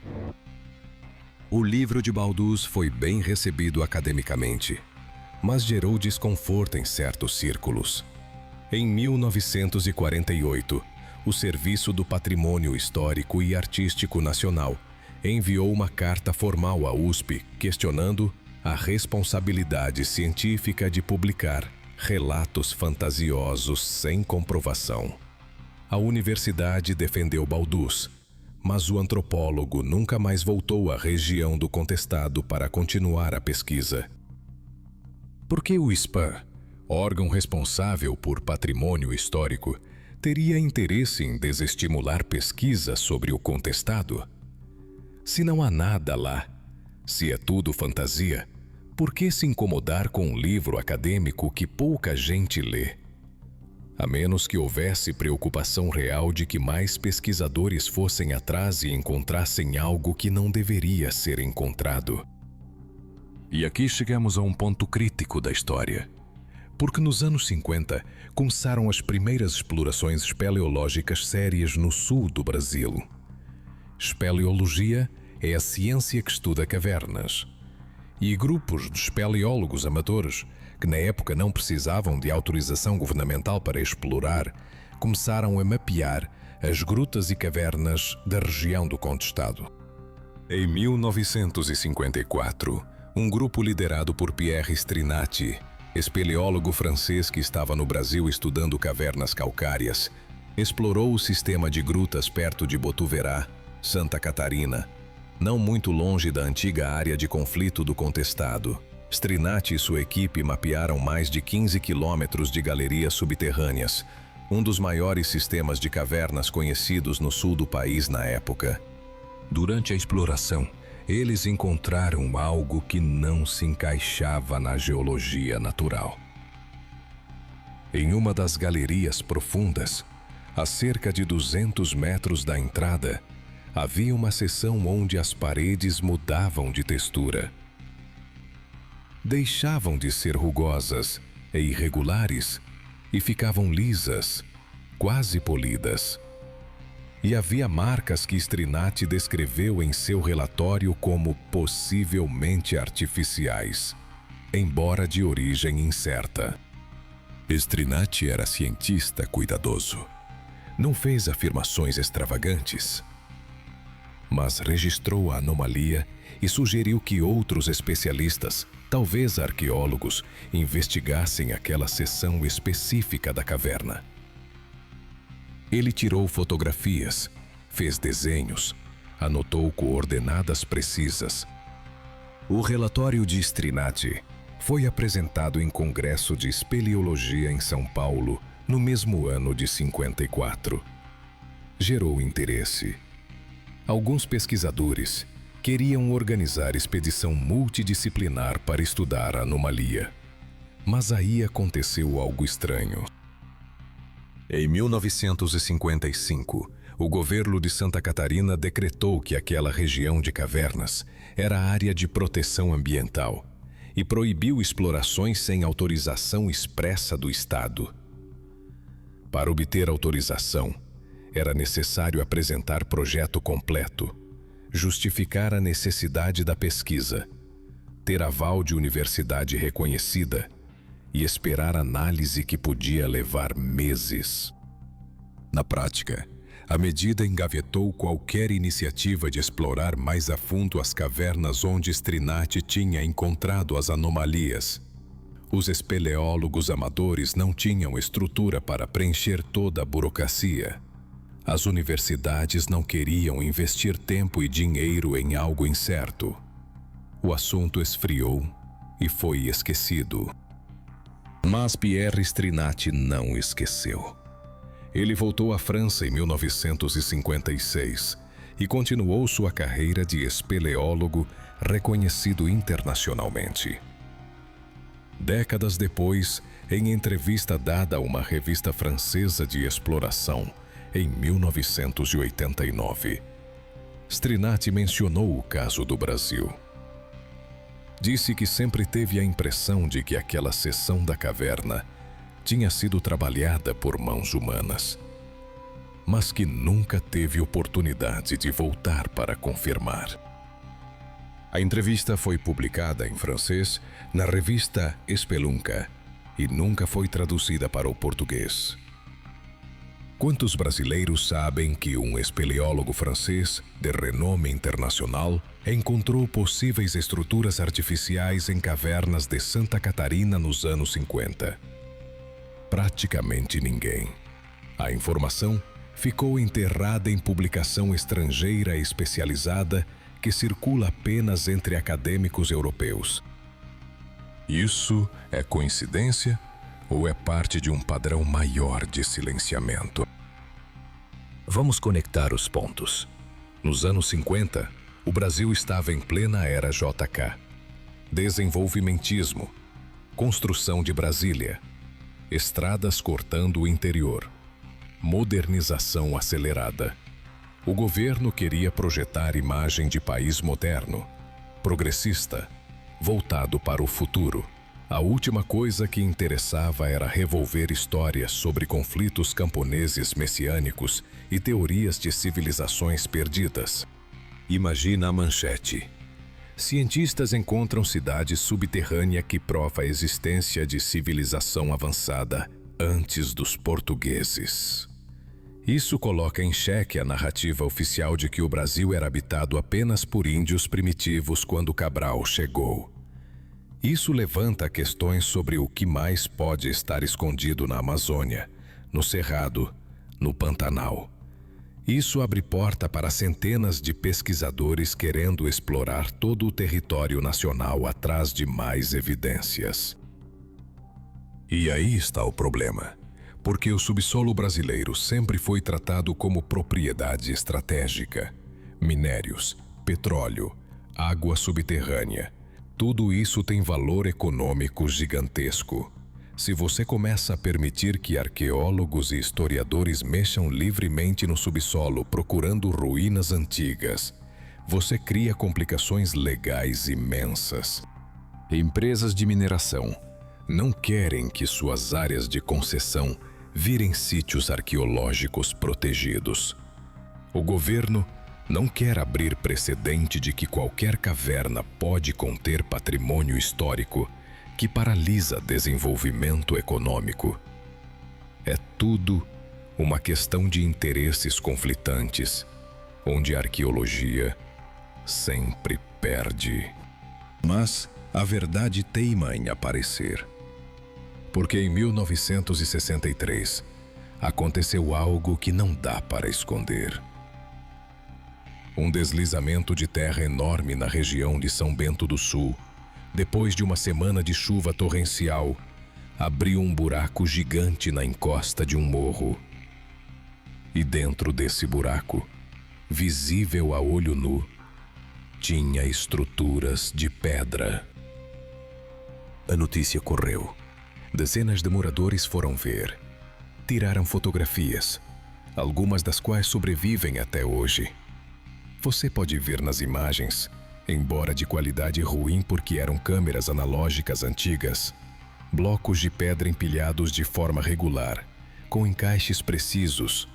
O livro de Baldus foi bem recebido academicamente, mas gerou desconforto em certos círculos. Em 1948, o Serviço do Patrimônio Histórico e Artístico Nacional enviou uma carta formal à USP questionando a responsabilidade científica de publicar relatos fantasiosos sem comprovação. A universidade defendeu Baldus, mas o antropólogo nunca mais voltou à região do contestado para continuar a pesquisa. Por que o ISPAM, órgão responsável por patrimônio histórico, teria interesse em desestimular pesquisa sobre o contestado? Se não há nada lá, se é tudo fantasia, por que se incomodar com um livro acadêmico que pouca gente lê? A menos que houvesse preocupação real de que mais pesquisadores fossem atrás e encontrassem algo que não deveria ser encontrado. E aqui chegamos a um ponto crítico da história. Porque nos anos 50 começaram as primeiras explorações espeleológicas sérias no sul do Brasil. Espeleologia é a ciência que estuda cavernas. E grupos de espeleólogos amadores, que na época não precisavam de autorização governamental para explorar, começaram a mapear as grutas e cavernas da região do contestado. Em 1954, um grupo liderado por Pierre Strinati, espeleólogo francês que estava no Brasil estudando cavernas calcárias, explorou o sistema de grutas perto de Botuverá, Santa Catarina, não muito longe da antiga área de conflito do contestado. Strinati e sua equipe mapearam mais de 15 quilômetros de galerias subterrâneas, um dos maiores sistemas de cavernas conhecidos no sul do país na época. Durante a exploração, eles encontraram algo que não se encaixava na geologia natural. Em uma das galerias profundas, a cerca de 200 metros da entrada, havia uma seção onde as paredes mudavam de textura. Deixavam de ser rugosas e irregulares e ficavam lisas, quase polidas. E havia marcas que Strinati descreveu em seu relatório como possivelmente artificiais, embora de origem incerta. Strinati era cientista cuidadoso. Não fez afirmações extravagantes, mas registrou a anomalia e sugeriu que outros especialistas, talvez arqueólogos, investigassem aquela seção específica da caverna. Ele tirou fotografias, fez desenhos, Anotou coordenadas precisas. O relatório de Strinati foi apresentado em Congresso de Espeleologia em São Paulo no mesmo ano de 54. Gerou interesse. Alguns pesquisadores queriam organizar expedição multidisciplinar para estudar a anomalia. Mas aí aconteceu algo estranho. Em 1955, o governo de Santa Catarina decretou que aquela região de cavernas era área de proteção ambiental e proibiu explorações sem autorização expressa do Estado. Para obter autorização, era necessário apresentar projeto completo, justificar a necessidade da pesquisa, ter aval de universidade reconhecida e esperar análise que podia levar meses. Na prática, a medida engavetou qualquer iniciativa de explorar mais a fundo as cavernas onde Strinati tinha encontrado as anomalias. Os espeleólogos amadores não tinham estrutura para preencher toda a burocracia. As universidades não queriam investir tempo e dinheiro em algo incerto. O assunto esfriou e foi esquecido. Mas Pierre Strinati não esqueceu. Ele voltou à França em 1956 e continuou sua carreira de espeleólogo reconhecido internacionalmente. Décadas depois, em entrevista dada a uma revista francesa de exploração, em 1989, Strinati mencionou o caso do Brasil. Disse que sempre teve a impressão de que aquela seção da caverna tinha sido trabalhada por mãos humanas, mas que nunca teve oportunidade de voltar para confirmar. A entrevista foi publicada em francês na revista Spelunca e nunca foi traduzida para o português. Quantos brasileiros sabem que um espeleólogo francês de renome internacional encontrou possíveis estruturas artificiais em cavernas de Santa Catarina nos anos 50? Praticamente ninguém. A informação ficou enterrada em publicação estrangeira especializada que circula apenas entre acadêmicos europeus. Isso é coincidência ou é parte de um padrão maior de silenciamento? Vamos conectar os pontos. Nos anos 50, o Brasil estava em plena era JK. Desenvolvimentismo, construção de Brasília, estradas cortando o interior, modernização acelerada. O governo queria projetar imagem de país moderno, progressista, voltado para o futuro. A última coisa que interessava era revolver histórias sobre conflitos camponeses messiânicos e teorias de civilizações perdidas. Imagina a manchete: cientistas encontram cidade subterrânea que prova a existência de civilização avançada antes dos portugueses. Isso coloca em xeque a narrativa oficial de que o Brasil era habitado apenas por índios primitivos quando Cabral chegou. Isso levanta questões sobre o que mais pode estar escondido na Amazônia, no Cerrado, no Pantanal. Isso abre porta para centenas de pesquisadores querendo explorar todo o território nacional atrás de mais evidências. E aí está o problema. Porque o subsolo brasileiro sempre foi tratado como propriedade estratégica. Minérios, petróleo, água subterrânea, tudo isso tem valor econômico gigantesco. Se você começa a permitir que arqueólogos e historiadores mexam livremente no subsolo procurando ruínas antigas, você cria complicações legais imensas. Empresas de mineração não querem que suas áreas de concessão virem sítios arqueológicos protegidos. O governo não quer abrir precedente de que qualquer caverna pode conter patrimônio histórico que paralisa desenvolvimento econômico. É tudo uma questão de interesses conflitantes, onde a arqueologia sempre perde. Mas a verdade teima em aparecer. Porque em 1963 aconteceu algo que não dá para esconder. Um deslizamento de terra enorme na região de São Bento do Sul, depois de uma semana de chuva torrencial, abriu um buraco gigante na encosta de um morro. E dentro desse buraco, visível a olho nu, tinha estruturas de pedra. A notícia correu. Dezenas de moradores foram ver. Tiraram fotografias, algumas das quais sobrevivem até hoje. Você pode ver nas imagens, embora de qualidade ruim porque eram câmeras analógicas antigas, blocos de pedra empilhados de forma regular, com encaixes precisos,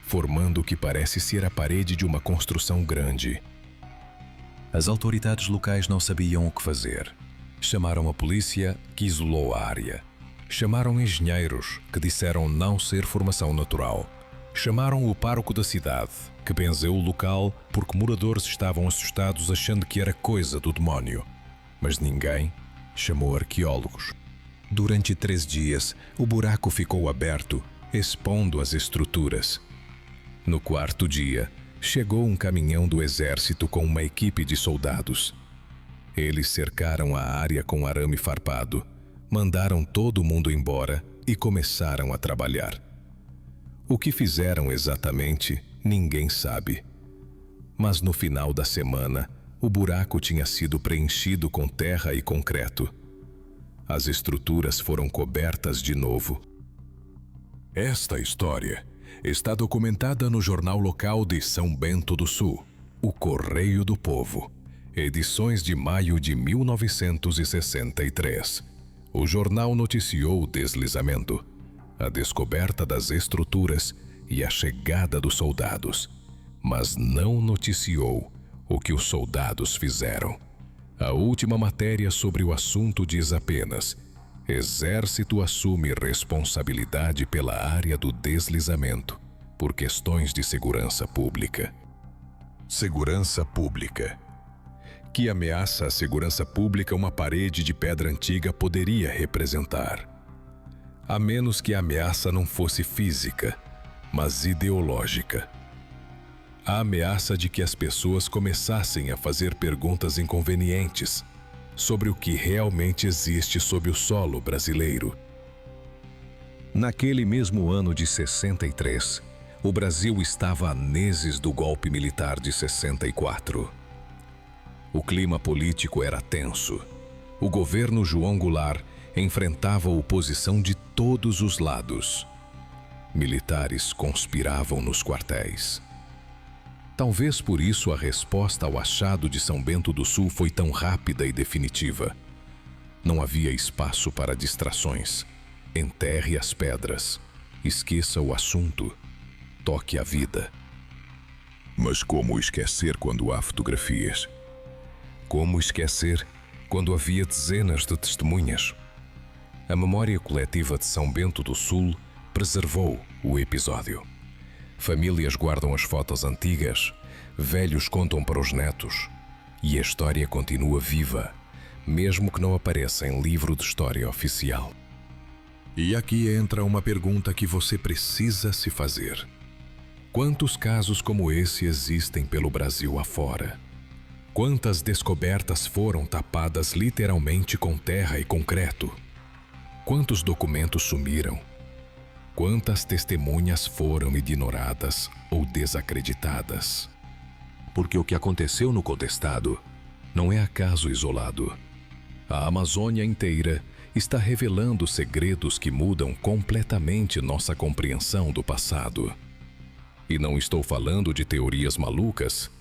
formando o que parece ser a parede de uma construção grande. As autoridades locais não sabiam o que fazer. Chamaram a polícia, que isolou a área. Chamaram engenheiros, que disseram não ser formação natural. Chamaram o pároco da cidade, que benzeu o local porque moradores estavam assustados achando que era coisa do demónio. Mas ninguém chamou arqueólogos. Durante 3 dias, o buraco ficou aberto, expondo as estruturas. No 4º dia, chegou um caminhão do exército com uma equipe de soldados. Eles cercaram a área com arame farpado, mandaram todo mundo embora e começaram a trabalhar. O que fizeram exatamente, ninguém sabe. Mas no final da semana, o buraco tinha sido preenchido com terra e concreto. As estruturas foram cobertas de novo. Esta história está documentada no jornal local de São Bento do Sul, O Correio do Povo, edições de maio de 1963. O jornal noticiou o deslizamento, a descoberta das estruturas e a chegada dos soldados, mas não noticiou o que os soldados fizeram. A última matéria sobre o assunto diz apenas: Exército assume responsabilidade pela área do deslizamento por questões de segurança pública. Segurança pública. Que ameaça à segurança pública uma parede de pedra antiga poderia representar? A menos que a ameaça não fosse física, mas ideológica. A ameaça de que as pessoas começassem a fazer perguntas inconvenientes sobre o que realmente existe sob o solo brasileiro. Naquele mesmo ano de 63, o Brasil estava a meses do golpe militar de 64. O clima político era tenso. O governo João Goulart enfrentava oposição de todos os lados. Militares conspiravam nos quartéis. Talvez por isso a resposta ao achado de São Bento do Sul foi tão rápida e definitiva. Não havia espaço para distrações. Enterre as pedras. Esqueça o assunto. Toque a vida. Mas como esquecer quando há fotografias? Como esquecer quando havia dezenas de testemunhas? A memória coletiva de São Bento do Sul preservou o episódio. Famílias guardam as fotos antigas, velhos contam para os netos, e a história continua viva, mesmo que não apareça em livro de história oficial. E aqui entra uma pergunta que você precisa se fazer. Quantos casos como esse existem pelo Brasil afora? Quantas descobertas foram tapadas literalmente com terra e concreto? Quantos documentos sumiram? Quantas testemunhas foram ignoradas ou desacreditadas? Porque o que aconteceu no Contestado não é acaso isolado. A Amazônia inteira está revelando segredos que mudam completamente nossa compreensão do passado. E não estou falando de teorias malucas.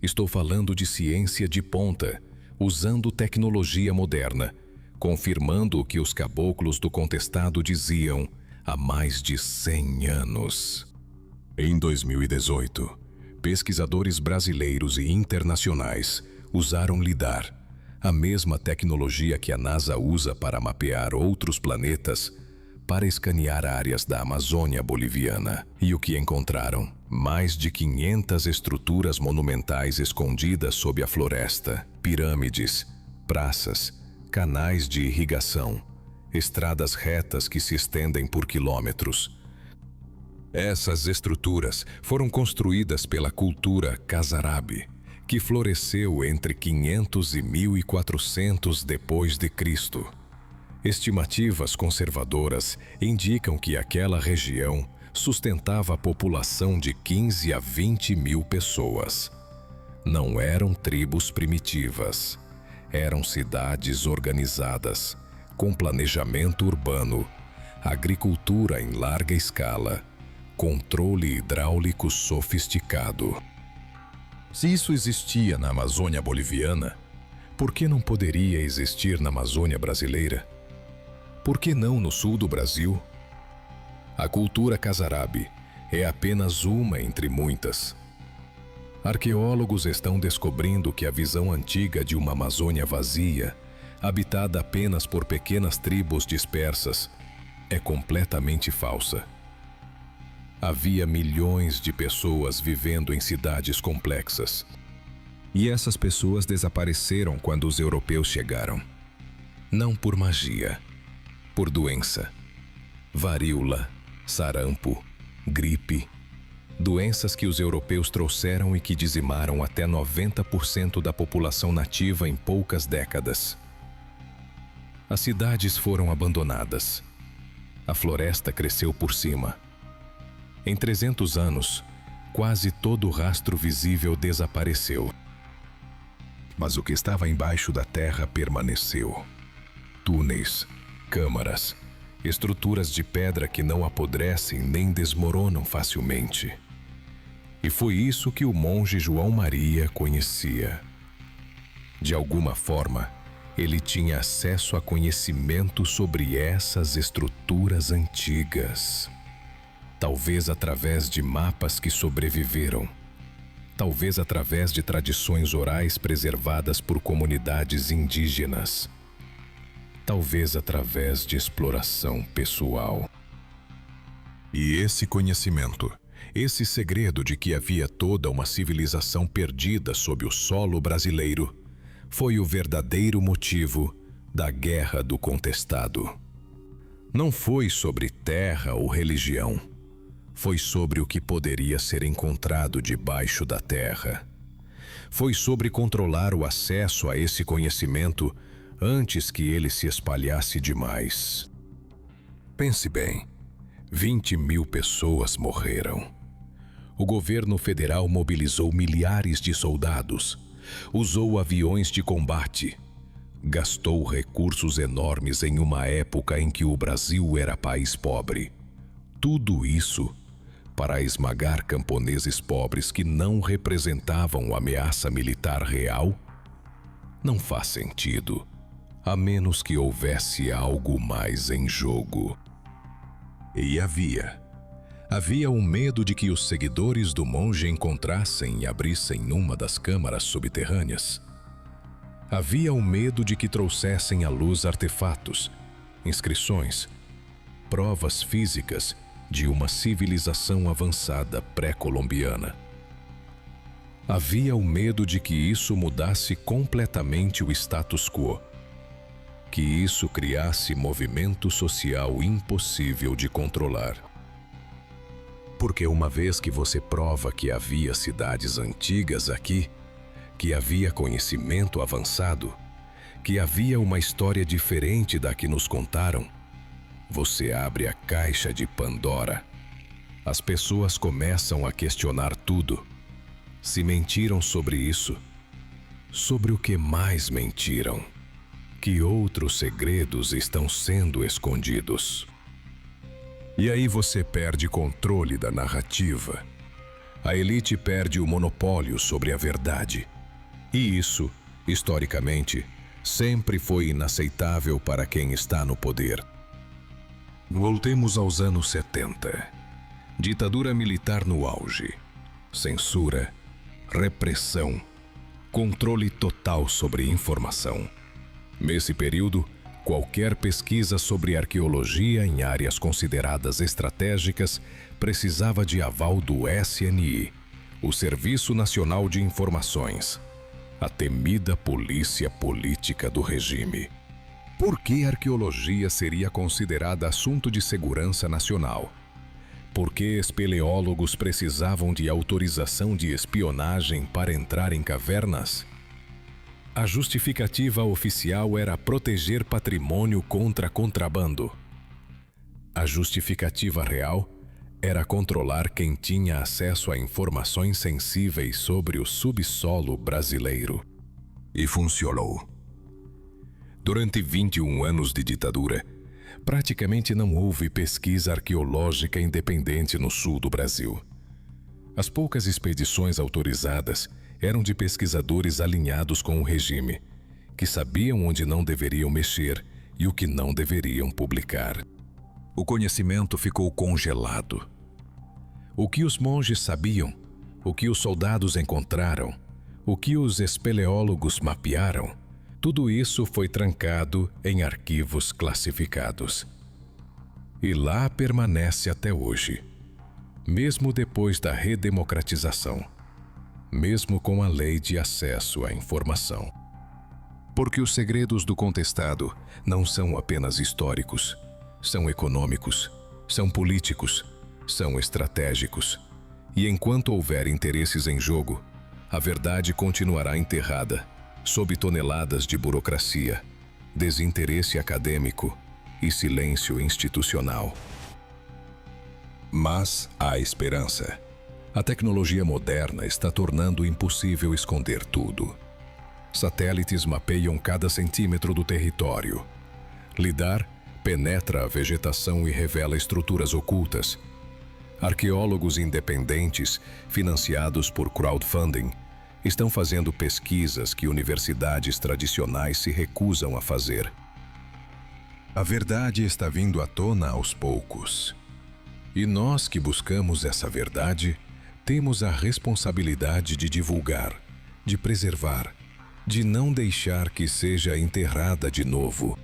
Estou falando de ciência de ponta, usando tecnologia moderna, confirmando o que os caboclos do Contestado diziam há mais de 100 anos. Em 2018, pesquisadores brasileiros e internacionais usaram LIDAR, a mesma tecnologia que a NASA usa para mapear outros planetas, para escanear áreas da Amazônia boliviana. E o que encontraram? Mais de 500 estruturas monumentais escondidas sob a floresta, pirâmides, praças, canais de irrigação, estradas retas que se estendem por quilômetros. Essas estruturas foram construídas pela cultura Khazarabe, que floresceu entre 500 e 1400 depois de Cristo. Estimativas conservadoras indicam que aquela região sustentava a população de 15 a 20 mil pessoas. Não eram tribos primitivas, eram cidades organizadas, com planejamento urbano, agricultura em larga escala, controle hidráulico sofisticado. Se isso existia na Amazônia boliviana, por que não poderia existir na Amazônia brasileira? Por que não no sul do Brasil? A cultura Khazarabe é apenas uma entre muitas. Arqueólogos estão descobrindo que a visão antiga de uma Amazônia vazia, habitada apenas por pequenas tribos dispersas, é completamente falsa. Havia milhões de pessoas vivendo em cidades complexas. E essas pessoas desapareceram quando os europeus chegaram. Não por magia, por doença. Varíola, sarampo, gripe. Doenças que os europeus trouxeram e que dizimaram até 90% da população nativa em poucas décadas. As cidades foram abandonadas. A floresta cresceu por cima. Em 300 anos, quase todo o rastro visível desapareceu. Mas o que estava embaixo da terra permaneceu. Túneis, câmaras, estruturas de pedra que não apodrecem nem desmoronam facilmente. E foi isso que o monge João Maria conhecia. De alguma forma, ele tinha acesso a conhecimento sobre essas estruturas antigas. Talvez através de mapas que sobreviveram. Talvez através de tradições orais preservadas por comunidades indígenas. Talvez através de exploração pessoal. E esse conhecimento, esse segredo de que havia toda uma civilização perdida sob o solo brasileiro, foi o verdadeiro motivo da Guerra do Contestado. Não foi sobre terra ou religião. Foi sobre o que poderia ser encontrado debaixo da terra. Foi sobre controlar o acesso a esse conhecimento antes que ele se espalhasse demais. Pense bem, 20 mil pessoas morreram. O governo federal mobilizou milhares de soldados, usou aviões de combate, gastou recursos enormes em uma época em que o Brasil era país pobre. Tudo isso para esmagar camponeses pobres que não representavam ameaça militar real? Não faz sentido, a menos que houvesse algo mais em jogo. E havia o medo de que os seguidores do monge encontrassem e abrissem numa das câmaras subterrâneas. Havia o medo de que trouxessem à luz artefatos, inscrições, provas físicas de uma civilização avançada pré-colombiana. Havia o medo de que isso mudasse completamente o status quo, que isso criasse movimento social impossível de controlar. Porque uma vez que você prova que havia cidades antigas aqui, que havia conhecimento avançado, que havia uma história diferente da que nos contaram, você abre a caixa de Pandora. As pessoas começam a questionar tudo. Se mentiram sobre isso, sobre o que mais mentiram? Que outros segredos estão sendo escondidos? E aí você perde controle da narrativa. A elite perde o monopólio sobre a verdade. E isso, historicamente, sempre foi inaceitável para quem está no poder. Voltemos aos anos 70. Ditadura militar no auge. Censura, repressão, controle total sobre informação. Nesse período, qualquer pesquisa sobre arqueologia em áreas consideradas estratégicas precisava de aval do SNI, o Serviço Nacional de Informações, a temida polícia política do regime. Por que a arqueologia seria considerada assunto de segurança nacional? Por que espeleólogos precisavam de autorização de espionagem para entrar em cavernas? A justificativa oficial era proteger patrimônio contra contrabando. A justificativa real era controlar quem tinha acesso a informações sensíveis sobre o subsolo brasileiro. E funcionou. Durante 21 anos de ditadura, praticamente não houve pesquisa arqueológica independente no sul do Brasil. As poucas expedições autorizadas eram de pesquisadores alinhados com o regime, que sabiam onde não deveriam mexer e o que não deveriam publicar. O conhecimento ficou congelado. O que os monges sabiam, o que os soldados encontraram, o que os espeleólogos mapearam, tudo isso foi trancado em arquivos classificados. E lá permanece até hoje, mesmo depois da redemocratização, mesmo com a lei de acesso à informação. Porque os segredos do contestado não são apenas históricos, são econômicos, são políticos, são estratégicos. E enquanto houver interesses em jogo, a verdade continuará enterrada, sob toneladas de burocracia, desinteresse acadêmico e silêncio institucional. Mas há esperança. A tecnologia moderna está tornando impossível esconder tudo. Satélites mapeiam cada centímetro do território. LIDAR penetra a vegetação e revela estruturas ocultas. Arqueólogos independentes, financiados por crowdfunding, estão fazendo pesquisas que universidades tradicionais se recusam a fazer. A verdade está vindo à tona aos poucos. E nós que buscamos essa verdade, temos a responsabilidade de divulgar, de preservar, de não deixar que seja enterrada de novo.